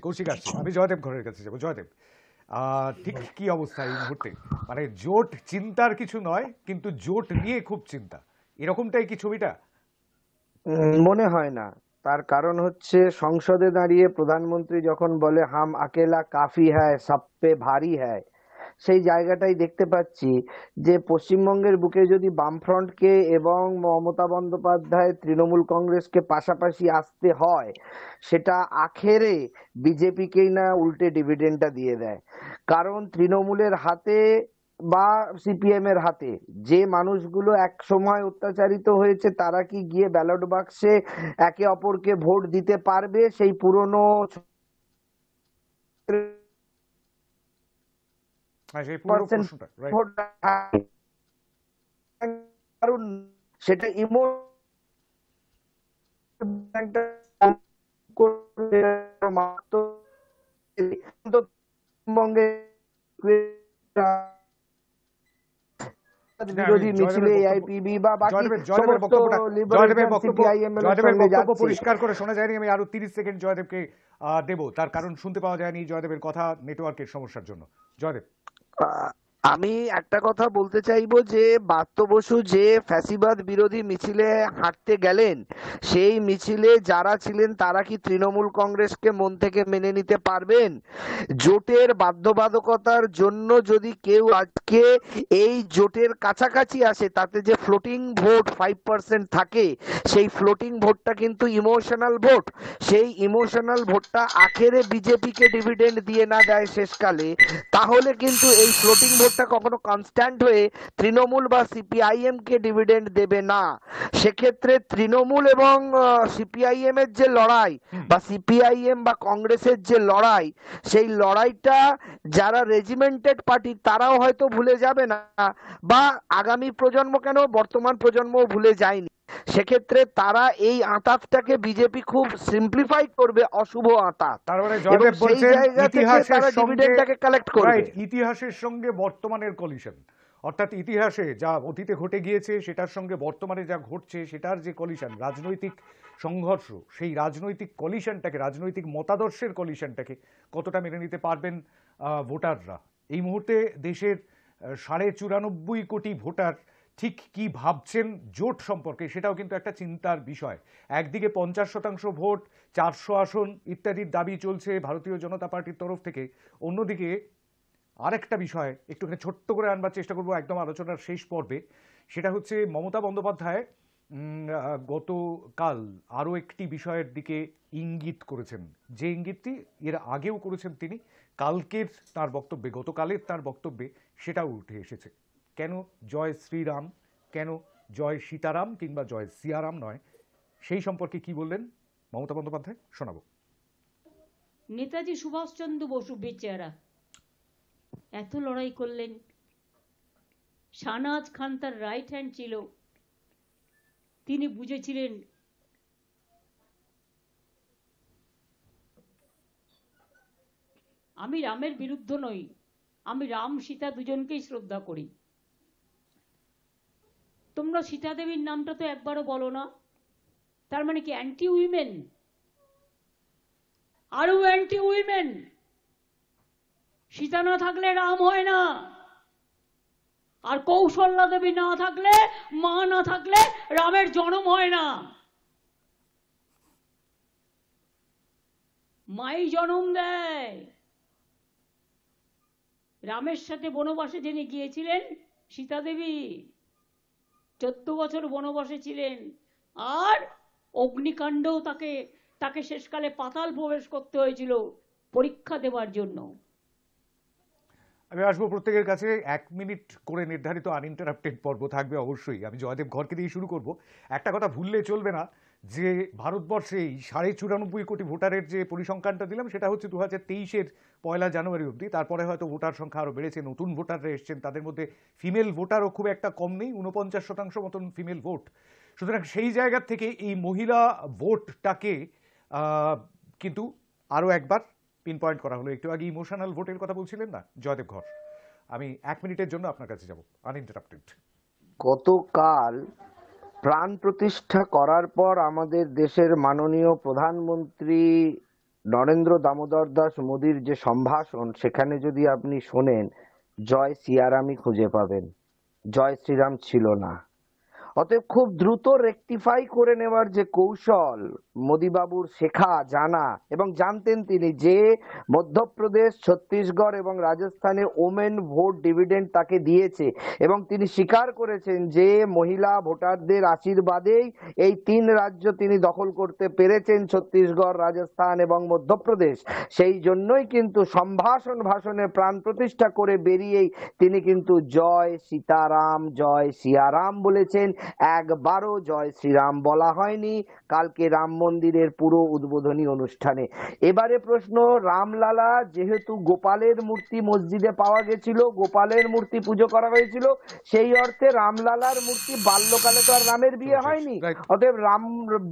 আমি জয়দেব ঘরের কাছে যাবো। জয়দেব, ঠিক কি অবস্থা এই মুহূর্তে? মানে জোট চিন্তার কিছু নয়, কিন্তু জোট নিয়ে খুব চিন্তা, এরকমটাই কি ছবিটা? মনে হয় না। তার কারণ হচ্ছে, সংসদে দাঁড়িয়ে প্রধানমন্ত্রী যখন বলে হাম আকেলা কাফি হ্যায় সব পে ভারী হ্যায়, সেই জায়গাটাই দেখতে পাচ্ছি যে পশ্চিমবঙ্গের বুকে যদি বামফ্রন্টকে এবং মমতা বন্দ্যোপাধ্যায় তৃণমূল কংগ্রেসকে পাশাপাশি আসতে হয়, সেটা আখেরে বিজেপিকেই না উল্টে ডিভিডেন্ডটা দিয়ে দেয়। কারণ তৃণমূলের হাতে বা সিপিএম এর হাতে যে মানুষগুলো এক সময় অত্যাচারিত হয়েছে, তারা কি গিয়ে ব্যালট বাক্সে একে অপরকে ভোট দিতে পারবে? সেই পুরনো ভোট, কারণ সেটা পশ্চিমবঙ্গে বিরোধী মিছিলে এআইপিবি বা বাকি সমস্ত লিবারেশন সিপিআইএম এর সঙ্গে যাচ্ছে। পরিষ্কার করে শোনা যায়নি। আমি আরো 30 সেকেন্ড জয়দেবকে দেব, তার কারণ শুনতে পাওয়া যায়নি জয়দেবের কথা নেটওয়ার্কের সমস্যার জন্য। জয়দেব, আমি একটা কথা বলতে চাইবো যে ব্রাত্য বসু যে ফ্যাসিবাদ বিরোধী মিছিলে হাঁটতে গেলেন, সেই মিছিলে যারা ছিলেন তারা কি তৃণমূল কংগ্রেসকে মন থেকে মেনে নিতে পারবেন? জোটের বাধ্যবাধকতার জন্য যদি কেউ আজকে এই জোটের কাছাকাছি আসে, তাতে যে ফ্লোটিং ভোট 5% থাকে, সেই ফ্লোটিং ভোটটা কিন্তু ইমোশনাল ভোট। সেই ইমোশনাল ভোটটা আখেরে বিজেপিকে ডিভিডেন্ড দিয়ে না দেয় শেষকালে, তাহলে কিন্তু এই ফ্লোটিং ভোটটা কখনো কনস্ট্যান্ট হয়ে তৃণমূল বা সিপিআইএম কে ডিভিডেন্ড দেবে না। সেক্ষেত্রে তৃণমূল এবং সিপিআইএম এর যে লড়াই বা সিপিআইএম বা কংগ্রেসের যে লড়াই, সেই লড়াইটা যারা রেজিমেন্টেড পার্টি তারাও হয়তো ভুলে যাবে না, বা আগামী প্রজন্ম কেন বর্তমান প্রজন্মও ভুলে যায়নি। সেক্ষেত্রে তারা এই আঁতাতটাকে বিজেপি খুব সিম্পলিফাই করবে, অশুভ আঁতাত। তার মানে জয়দেব বলছেন ইতিহাসের সঙ্গে বর্তমানের কলিশন, অর্থাৎ ইতিহাসে যা অতীতে ঘটে গিয়েছে সেটার সঙ্গে বর্তমানে যা ঘটছে সেটার যে কলিশন, রাজনৈতিক সংঘর্ষ, সেই রাজনৈতিক কলিশনটাকে, রাজনৈতিক মতাদর্শের কলিশনটাকে কতটা মেনে নিতে পারবেন ভোটাররা। এই মুহূর্তে দেশের 94.5 কোটি ভোটার ঠিক কি ভাবছেন জোট সম্পর্কে, সেটাও কিন্তু একটা চিন্তার বিষয়। একদিকে 50% ভোট, 400 আসন ইত্যাদির দাবি চলছে ভারতীয় জনতা পার্টির তরফ থেকে। অন্যদিকে আরেকটা বিষয় একটুখানি ছোট্ট করে আনবার চেষ্টা করবো একদম আলোচনার শেষ পর্বে, সেটা হচ্ছে মমতা বন্দ্যোপাধ্যায় গতকাল আরও একটি বিষয়ের দিকে ইঙ্গিত করেছেন, যে ইঙ্গিতটি এর আগেও করেছেন তিনি। কালকের তার বক্তব্যে, গতকালের তার বক্তব্যে সেটাও উঠে এসেছে। কেন জয় শ্রীরাম, কেন জয় সীতারাম কিংবা জয় সিয়ারাম নয়, সেই সম্পর্কে কি বললেন মমতা বন্দ্যোপাধ্যায় শোনাবো। নেতাজি সুভাষচন্দ্র বসু বেচারা এত লড়াই করলেন, শাহনাজ খান তার রাইট হ্যান্ড ছিল, তিনি বুঝেছিলেন আমি রামের বিরুদ্ধে নই, আমি রাম সীতা দুজনকেই শ্রদ্ধা করি। তোমরা সীতা দেবীর নামটা তো একবারও বলো না, তার মানে কি অ্যান্টি উইমেন? আরো অ্যান্টি উইমেন। সীতা না থাকলে রাম হয় না, আর কৌশল্যা দেবী না থাকলে, মা না থাকলে রামের জন্ম হয় না। মাই জন্ম দেয়। রামের সাথে বনবাসে যিনি গিয়েছিলেন সীতা দেবী 14 বছর বনবাসে ছিলেন, আর অগ্নিকাণ্ডও তাকে শেষকালে পাতাল প্রবেশ করতে হয়েছিল পরীক্ষা দেওয়ার জন্য। আমি আসবো প্রত্যেকের কাছে, 1 মিনিট করে নির্ধারিত আনইন্টারাপ্টেড পর্ব থাকবে অবশ্যই। আমি জয়দেব ঘরকে দিয়ে শুরু করব। একটা কথা ভুললে চলবে না, যে ভারতবর্ষে এই 94.5 কোটি ভোটারের যে পরিসংখ্যানটা দিলাম সেটা হচ্ছে 2023-এর 1 জানুয়ারি অবধি। তারপরে হয়তো ভোটার সংখ্যা আরও বেড়েছে, নতুন ভোটাররা এসছেন, তাদের মধ্যে ফিমেল ভোটারও খুব একটা কম নেই, 49% মতন ফিমেল ভোট। সুতরাং সেই জায়গা থেকে এই মহিলা ভোটটাকে কিন্তু আরও একবার পিন পয়েন্ট করা হলো। একটু আগে ইমোশনাল ভোটের কথা বলছিলেন না জয়দেব ঘর, আমি 1 মিনিটের জন্য আপনার কাছে যাব আনইন্টারাপ্টেড। গতকাল প্রাণ প্রতিষ্ঠা করার পর আমাদের দেশের মাননীয় প্রধানমন্ত্রী নরেন্দ্র দামোদর দাস মোদীর যে সম্ভাষণ, সেখানে যদি আপনি শোনেন, জয় সিয়ারামই খুঁজে পাবেন, জয় শ্রীরাম ছিল না। অতএব খুব দ্রুত রেকটিফাই করে নেওয়ার যে কৌশল মোদীবাবুর শেখা জানা, এবং জানতেন তিনি যে মধ্যপ্রদেশ, ছত্তিশগড় এবং রাজস্থানে ওমেন ভোট ডিভিডেন্ড তাকে দিয়েছে, এবং তিনি স্বীকার করেছেন যে মহিলা ভোটারদের আশীর্বাদেই এই 3 রাজ্য তিনি দখল করতে পেরেছেন, ছত্তিশগড়, রাজস্থান এবং মধ্যপ্রদেশ। সেই জন্যই কিন্তু সম্ভাষণ ভাষণে প্রাণ প্রতিষ্ঠা করে বেরিয়েই তিনি কিন্তু জয় সীতারাম, জয় সিয়ারাম বলেছেন, একবারও জয় শ্রীরাম বলা হয়নি কালকে রাম মন্দিরের পুরো উদ্বোধনী অনুষ্ঠানে। এবারে প্রশ্ন, রামলালা যেহেতু গোপালের মূর্তি মসজিদে পাওয়া গেছিল, গোপালের মূর্তি পুজো করা হয়েছিল, সেই অর্থে রামলালার মূর্তি, বাল্যকালে তো আর রামের বিয়ে হয়নি, অতএব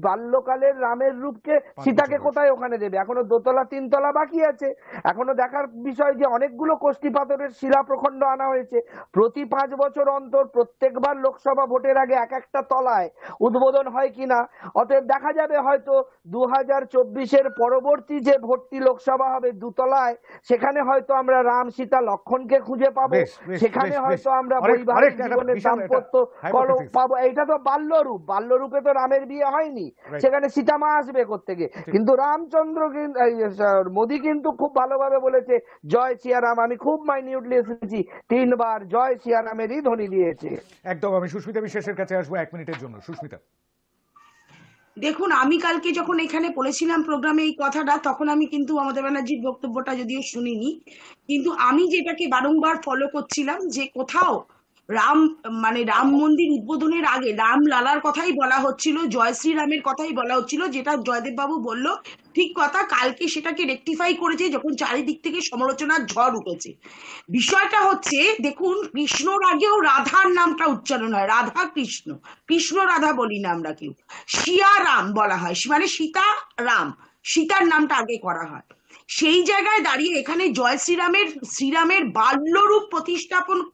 বাল্যকালের রামের রূপকে সীতাকে কোথায় ওখানে দেবে? এখনো 2 তলা 3 তলা বাকি আছে। এখনো দেখার বিষয় যে অনেকগুলো কোষ্ঠী পাথরের শিলা প্রখণ্ড আনা হয়েছে। প্রতি 5 বছর অন্তর প্রত্যেকবার লোকসভা ভোটের আগে এক একটা তলায় উদ্বোধন হয় কিনা। অতএব দেখা যাবে হয়তো 2024-এর পরবর্তী যে ভোটটি লোকসভা হবে 2 তলায়, সেখানে হয়তো আমরা রাম, সীতা, লক্ষণকে খুঁজে পাবো, সেখানে হয়তো আমরা বৈবাহিক জীবনের দাম্পত্য পাবো। এইটা তো বাল্যরূপ, বাল্যরূপে তো রামের বিয়ে হয়নি, সেখানে সীতা মা আসবে কোত্থেকে? কিন্তু রামচন্দ্র, মোদী কিন্তু খুব ভালোভাবে বলেছে জয় সিয়ারাম। আমি খুব মাইনিউটলি এসেছি, 3 বার জয় সিয়ারামেরই ধ্বনি দিয়েছে। একদম। আমি সুস্মিতা বিশ্বাসের কাছে আসবো 1 মিনিটের জন্য। সুস্মিতা, দেখুন, আমি কালকে যখন এখানে বলেছিলাম প্রোগ্রামে এই কথাটা, তখন আমি কিন্তু মমতা ব্যানার্জির বক্তব্যটা যদিও শুনিনি, কিন্তু আমি যেটাকে বারংবার ফলো করছিলাম যে কোথাও রাম মন্দির উদ্বোধনের আগে রাম লালার কথাই বলা হচ্ছিল, জয় শ্রীরামের কথাই বলা হচ্ছিল, যেটা জয়দেব বাবু বলল ঠিক কথা। কালকে সেটাকে রেকটিফাই করেছে যখন চারিদিক থেকে সমালোচনার ঝড় উঠেছে। বিষয়টা হচ্ছে, দেখুন, কৃষ্ণর আগেও রাধার নামটা উচ্চারণ হয়, রাধা কৃষ্ণ, কৃষ্ণ রাধা বলি না আমরা কেউ, সিয়া রাম বলা হয়, মানে সীতা রাম, সীতার নামটা আগে করা হয়। সেই জায়গায় দাঁড়িয়ে এখানে জয় শ্রীরামের বাল্যরূপ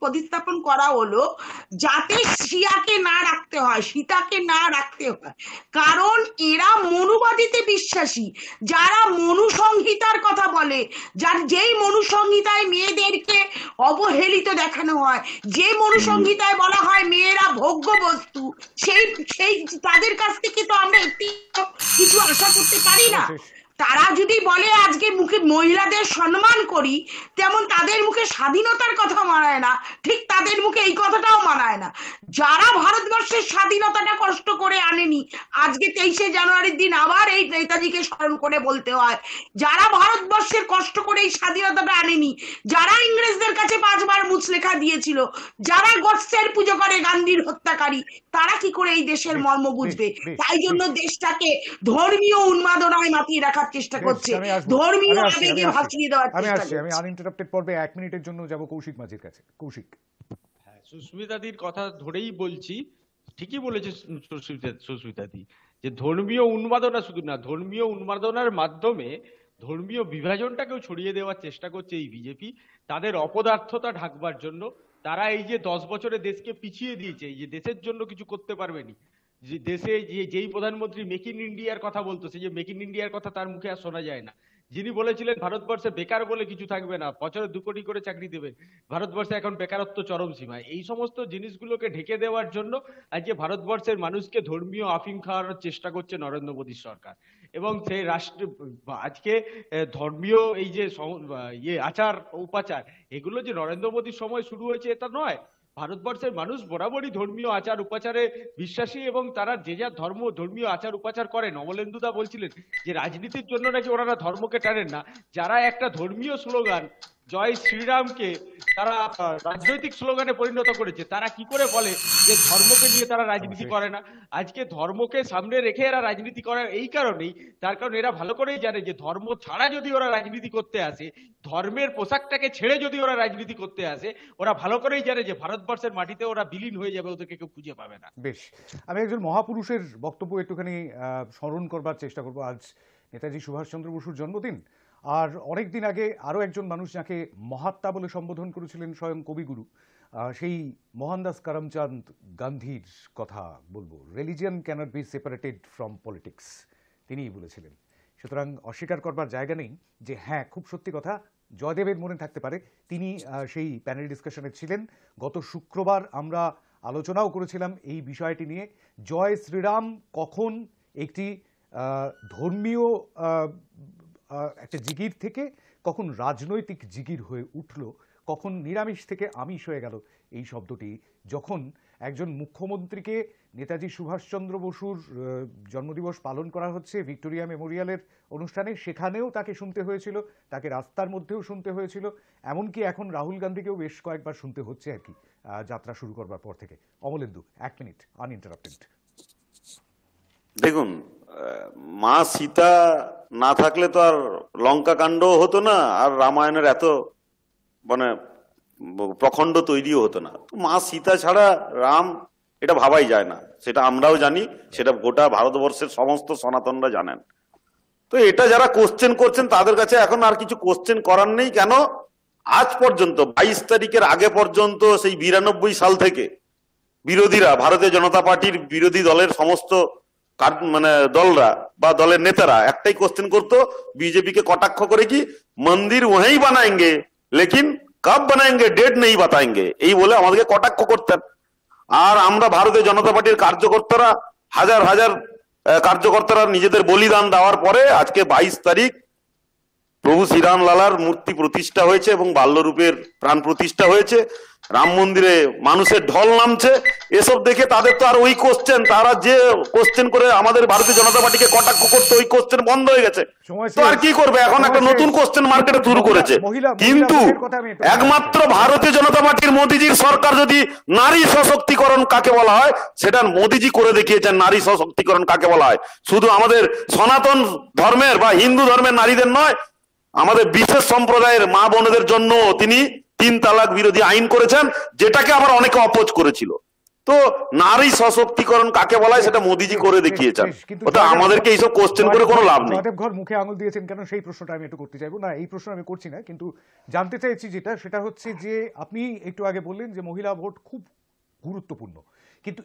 প্রতিস্থাপন করা হলো, যাতে সিয়াকে না রাখতে হয়, সীতাকে না রাখতে হয়। কারণ এরা মনুবাদিতে বিশ্বাসী, যারা মনুসংহিতার কথা বলে, যেই মনুসংহিতায় মেয়েদেরকে অবহেলিত দেখানো হয়, যে মনুসংহিতায় বলা হয় মেয়েরা ভোগ্য বস্তু, সেই তাদের কাছ থেকে তো আমরা একটি কিছু আশা করতে পারি না। তারা যদি বলে আজকে মুখে মহিলাদের সম্মান করি, তেমন তাদের মুখে স্বাধীনতার কথা মানায় না, ঠিক তাদের মুখে এই কথাটাও মানায় না। যারা ভারতবর্ষের স্বাধীনতাটা কষ্ট করে আনেনি, আজকে 23শে জানুয়ারির দিন আবার এই নেতাজিকে স্মরণ করে বলতে হয়, যারা ভারতবর্ষের কষ্ট করে এই স্বাধীনতাটা আনেনি, যারা ইংরেজদের কাছে 5 বার মুচলেখা দিয়েছিল, যারা গডসের পুজো করে গান্ধীর হত্যাকারী, তারা কি করে এই দেশের মর্ম বুঝবে? তাই জন্য দেশটাকে ধর্মীয় উন্মাদনায় মাতিয়ে রাখার চেষ্টা করছে, ধর্মীয় আবেগে ভাসিয়ে দেওয়ার চেষ্টা করছে। আমি আনইন্টারাপ্টেড পর্বে 1 মিনিটের জন্য যাব কৌশিক মাঝির কাছে। কৌশিক, হ্যাঁ, সুস্মিতাদির কথা ধরেই বলছি, ঠিকই বলেছে সুস্মিতাদি, যে ধর্মীয় উন্মাদনা শুধু না, ধর্মীয় উন্মাদনার মাধ্যমে ধর্মীয় বিভাজনটাকেও ছড়িয়ে দেওয়ার চেষ্টা করছে এই বিজেপি, তাদের অপদার্থতা ঢাকবার জন্য। তারা এই যে 10 বছরে দেশকে পিছিয়ে দিয়েছে, এই যে দেশের জন্য কিছু করতে পারবেনি, যে দেশে যেই প্রধানমন্ত্রী মেক ইন ইন্ডিয়ার কথা বলতো, সেই যে মেক ইন ইন্ডিয়ার কথা তার মুখে আর শোনা যায় না। যিনি বলেছিলেন ভারতবর্ষে বেকার বলে কিছু থাকবে না, বছরে 2 কোটি করে চাকরি দেবেন, ভারতবর্ষে এখন বেকারত্ব চরম সীমায়, এই সমস্ত জিনিসগুলোকে ঢেকে দেওয়ার জন্য আজকে ভারতবর্ষের মানুষকে ধর্মীয় আফিম খাওয়ানোর চেষ্টা করছে নরেন্দ্র মোদী সরকার। এবং সেই রাষ্ট্র আজকে ধর্মীয় এই যে আচার উপাচার, এগুলো যে নরেন্দ্র মোদীর সময় শুরু হয়েছে এটা নয়। ভারতবর্ষের মানুষ বরাবরই ধর্মীয় আচার উপাচারে বিশ্বাসী, এবং তারা যে যা ধর্মীয় আচার উপাচার করেন। অমলেন্দুদা বলছিলেন যে রাজনীতির জন্য নাকি ওনারা ধর্মকে টানেন না। যারা একটা ধর্মীয় স্লোগান জয় শ্রীরামকে তারা রাজনৈতিক স্লোগানে পরিণত করেছে, তারা কি করে বলে যে ধর্মকে নিয়ে তারা রাজনীতি করে না? আজকে ধর্মকে সামনে রেখে এরা রাজনীতি করে এই কারণেই, তার কারণ এরা ভালো করেই জানে যে ধর্ম ছাড়া যদি ওরা রাজনীতি করতে আসে, ধর্মের পোশাকটাকে ছেড়ে যদি ওরা রাজনীতি করতে আসে, ওরা ভালো করেই জানে যে ভারতবর্ষের মাটিতে ওরা বিলীন হয়ে যাবে, ওদেরকে কেউ খুঁজে পাবে না। বেশ, আমি একজন মহাপুরুষের বক্তব্য একটুখানি স্মরণ করবার চেষ্টা করব। আজ নেতাজি সুভাষচন্দ্র বসুর জন্মদিন, আর অনেক দিন আগে আরও একজন মানুষ যাকে মহাত্মা বলে সম্বোধন করেছিলেন স্বয়ং কবিগুরু, সেই মোহনদাস করমচাঁদ গান্ধীর কথা বলবো। Religion cannot be separated from politics, তিনিই বলেছিলেন। সুতরাং অস্বীকার করবার জায়গা নেই যে হ্যাঁ, খুব সত্যি কথা, জয়দেবের মনে থাকতে পারে, তিনি সেই প্যানেল ডিসকাশনে ছিলেন। গত শুক্রবার আমরা আলোচনাও করেছিলাম এই বিষয়টি নিয়ে, জয় শ্রীরাম কখন একটি ধর্মীয় একটা জিগির থেকে কখন রাজনৈতিক জিগির হয়ে উঠল, কখন নিরামিষ থেকে আমিষ হয়ে গেল এই শব্দটি, যখন একজন মুখ্যমন্ত্রীকে নেতাজি সুভাষচন্দ্র বসুর জন্মদিবস পালন করা হচ্ছে ভিক্টোরিয়া মেমোরিয়ালের অনুষ্ঠানে, সেখানেও তাকে শুনতে হয়েছিল, তাকে রাস্তার মধ্যেও শুনতে হয়েছিল, এমনকি এখন রাহুল গান্ধীকেও বেশ কয়েকবার শুনতে হচ্ছে আর কি যাত্রা শুরু করবার পর থেকে। Amalendu, 1 minute uninterrupted. দেখুন, মা সীতা না থাকলে তো আর লঙ্কা কাণ্ড হতো না, আর রামায়ণের এত মানে প্রখণ্ড তৈরিও হতো না। মা সীতা ছাড়া রাম, এটা ভাবাই যায় না, সেটা আমরাও জানি, সেটা গোটা ভারতবর্ষের সমস্ত সনাতনরা জানেন। তো এটা যারা কোশ্চেন করছেন তাদের কাছে এখন আর কিছু কোশ্চেন করার নেই। কেন, আজ পর্যন্ত 22 তারিখের আগে পর্যন্ত, সেই 92 সাল থেকে বিরোধীরা, ভারতীয় জনতা পার্টির বিরোধী দলের সমস্ত মানে দলরা বা দলের নেতারা একটাই কোশ্চেন করতো বিজেপিকে কটাক্ষ করে, কি মন্দির ওহেই বানাएंगे লেকিন কব বানাएंगे ডেট নেই বাতাएंगे, এই বলে আমাদেরকে কটাক্ষ করতেন। আর আমরা ভারতীয় জনতা পার্টির কার্যকর্তারা, হাজার হাজার কার্যকর্তারা নিজেদের বলিদান দেওয়ার পরে আজকে 22 তারিখ প্রভু শ্রীরাম লালার মূর্তি প্রতিষ্ঠা হয়েছে এবং বাল্যরূপের প্রাণ প্রতিষ্ঠা হয়েছে, রাম মন্দিরে মানুষের ঢল নামছে। এসব দেখে তাদের তো আর ওই কোশ্চেন, তারা যে কোশ্চেন করে আমাদের ভারতীয় জনতা পার্টিকে কটাক্ষ করতে, ওই কোশ্চেন বন্ধ হয়ে গেছে। তো আর কি করবে, এখন একটা নতুন কোশ্চেন মার্কেটে শুরু করেছে। কিন্তু একমাত্র ভারতীয় জনতা পার্টির মোদিজির সরকার যদি নারী সশক্তিকরণ কাকে বলা হয় সেটা মোদিজি করে দেখিয়েছেন। নারী সশক্তিকরণ কাকে বলা হয়, শুধু আমাদের সনাতন ধর্মের বা হিন্দু ধর্মের নারীদের নয়, আমাদের বিশেষ সম্প্রদায়ের মা বোনদের জন্য তিনি 3 তালাক বিরোধী আইন করেছেন, যেটাকে আবার অনেকে অপোজ করেছিল। তো নারী সশক্তিকরণ কাকে বলা হয় সেটা মোদিজি করে দেখিয়েছেন। ওটা আমাদেরকে এইসব কোশ্চেন করে কোনো লাভ নেই। জয়দেব ঘর মুখে আঙুল দিয়েছেন কেন, সেই প্রশ্নটা আমি একটু করতে চাইবো না, এই প্রশ্ন আমি করছি না, কিন্তু জানতে চাইছি যেটা, সেটা হচ্ছে যে আপনি একটু আগে বললেন যে মহিলা ভোট খুব গুরুত্বপূর্ণ, কিন্তু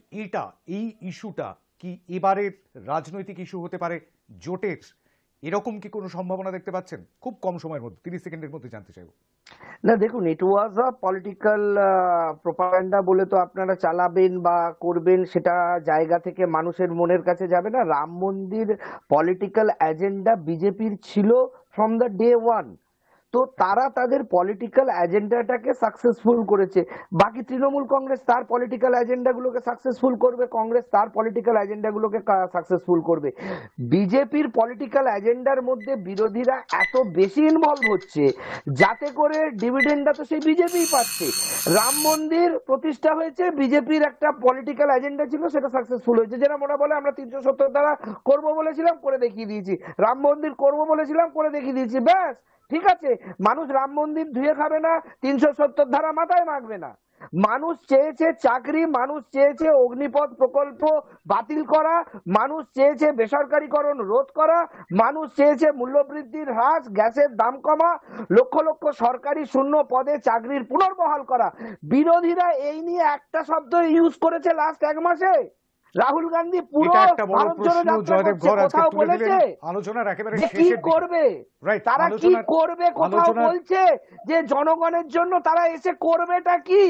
এই ইস্যুটা কি এবারের রাজনৈতিক ইস্যু হতে পারে জোটের? এরকম কি কোনো সম্ভাবনা দেখতে পাচ্ছেন? খুব কম সময়ের মধ্যে, 30 সেকেন্ডের মধ্যে জানতে চাইবো। না দেখুন, ইট ওয়াজ আ পলিটিক্যাল প্রোপাগান্ডা বলে তো আপনারা চালাবেন বা করবেন, সেটা জায়গা থেকে মানুষের মনের কাছে যাবে না। রাম মন্দির পলিটিক্যাল এজেন্ডা বিজেপির ছিল ফ্রম দ্য ডে ওয়ান। তো তারা তাদের পলিটিক্যাল এজেন্ডাটাকে সাকসেসফুল করেছে। বাকি তৃণমূল কংগ্রেস তার পলিটিক্যাল এজেন্ডাগুলোকে সাকসেসফুল করবে, কংগ্রেস তার পলিটিক্যাল এজেন্ডাগুলোকে সাকসেসফুল করবে। বিজেপির পলিটিক্যাল এজেন্ডার মধ্যে বিরোধীরা এত বেশি ইনভলভ হচ্ছে যাতে করে ডিভিডেন্ডটা তো সেই বিজেপিই পাচ্ছে। রাম মন্দির প্রতিষ্ঠা হয়েছে, বিজেপির একটা পলিটিক্যাল এজেন্ডা ছিল, সেটা সাকসেসফুল হয়েছে। যেটা ওরা বলে আমরা 370 দ্বারা করবো বলেছিলাম, করে দেখিয়ে দিয়েছি, রাম মন্দির করবো বলেছিলাম, করে দেখিয়ে দিয়েছি, ব্যাস ঠিক আছে। মানুষ রাম মন্দির ধুয়ে খাবে না, 370 ধারা মাথায় মাখবে না। মানুষ চেয়েছে চাকরি, মানুষ চেয়েছে অগ্নিপথ প্রকল্প বাতিল করা, মানুষ চেয়েছে বেসরকারীকরণ রোধ করা, মানুষ চেয়েছে মূল্যবৃদ্ধির হ্রাস, গ্যাসের দাম কমা, লক্ষ লক্ষ সরকারি শূন্য পদে চাকরির পুনর্বহাল করা। বিরোধীরা এই নিয়ে একটা শব্দ ইউজ করেছে লাস্ট 1 মাসে। রাহুল গান্ধী পুরো ভারত জোড়ো যাত্রা করছে, কোথাও বলেছে আলোচনার একেবারে যে কি করবে, তারা কি করবে, কোথাও বলছে যে জনগণের জন্য তারা এসে করবেটা কি?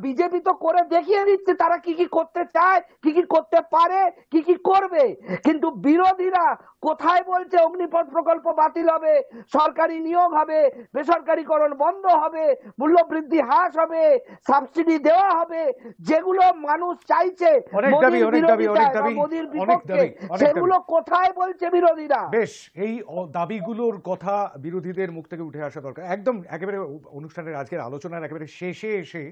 বিজেপি তো করে দেখিয়ে দিচ্ছে তারা কি কি করতে চায়, কি কি করতে পারে, কি কি করবে। কিন্তু বিরোধীরা কোথায় বলছে অগ্নিপথ প্রকল্প বাতিল হবে, সরকারি নিয়োগ হবে, বেসরকারিকরণ বন্ধ হবে, মূল্য বৃদ্ধি হ্রাস হবে, সাবসিডি দেওয়া হবে, যেগুলো মানুষ চাইছে অনেক দাবি, মোদির অনেক দাবি, বিরোধিতায় অনেক বা দাবি, মোদির অনেক বিপক্ষে, দাবি, অনেক দাবি। সেগুলো কোথায় বলছে বিরোধীরা। বেশ, এই দাবিগুলোর কথা বিরোধীদের মুখ থেকে উঠে আসা দরকার। একদম একেবারে অনুষ্ঠানের আজকের আলোচনার একেবারে শেষে এসে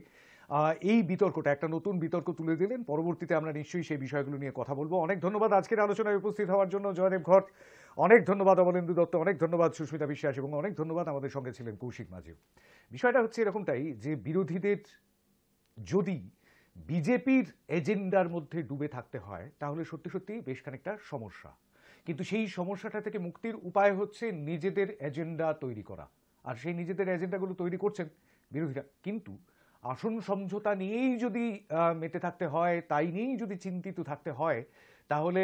এই বিতর্কটা একটা নতুন বিতর্ক তুলে দিলেন। পরবর্তীতে আমরা নিশ্চয়ই সেই বিষয়গুলো নিয়ে কথা বলবো। অনেক ধন্যবাদ আজকের আলোচনায় উপস্থিত হওয়ার জন্য জয়দেব ঘট, অনেক ধন্যবাদ অমলেন্দু দত্ত, অনেক ধন্যবাদ সুস্মিতা বিশ্বাস, এবং অনেক ধন্যবাদ আমাদের সঙ্গে ছিলেন কৌশিক মাঝিও। বিষয়টা হচ্ছে এরকমটাই যে বিরোধীদের যদি বিজেপির এজেন্ডার মধ্যে ডুবে থাকতে হয় তাহলে সত্যি সত্যি বেশ খানিকটা সমস্যা। কিন্তু সেই সমস্যাটা থেকে মুক্তির উপায় হচ্ছে নিজেদের এজেন্ডা তৈরি করা, আর সেই নিজেদের এজেন্ডাগুলো তৈরি করছেন বিরোধীরা। কিন্তু আসন সমঝোতা নিয়েই যদি মেতে থাকতে হয়, তাই নিয়েই যদি চিন্তিত থাকতে হয়, তাহলে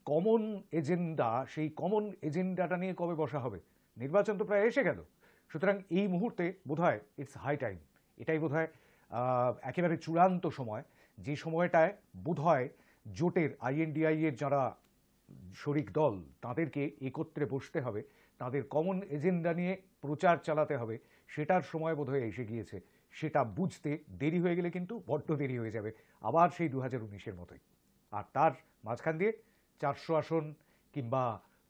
কমন এজেন্ডা, সেই কমন এজেন্ডাটা নিয়ে কবে বসা হবে? নির্বাচন তো প্রায় এসে গেল। সুতরাং এই মুহূর্তে বোধহয় ইটস হাই টাইম, এটাই বোধহয় একেবারে চূড়ান্ত সময়, যে সময়টায় বোধহয় জোটের আইএনডিআই এর যারা শরিক দল তাদেরকে একত্রে বসতে হবে, তাদের কমন এজেন্ডা নিয়ে প্রচার চালাতে হবে। সেটার সময় বোধহয় এসে গিয়েছে। সেটা বুঝতে দেরি হয়ে গেলে কিন্তু বড্ড দেরি হয়ে যাবে, আবার সেই 2019-এর মতোই। আর তার মাঝখান দিয়ে 400 আসন কিংবা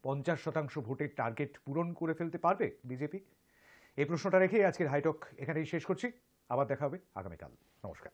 50% ভোটের টার্গেট পূরণ করে ফেলতে পারবে বিজেপি? এই প্রশ্নটা রেখে আজকের হাইটক এখানেই শেষ করছি। আবার দেখা হবে আগামীকাল। নমস্কার।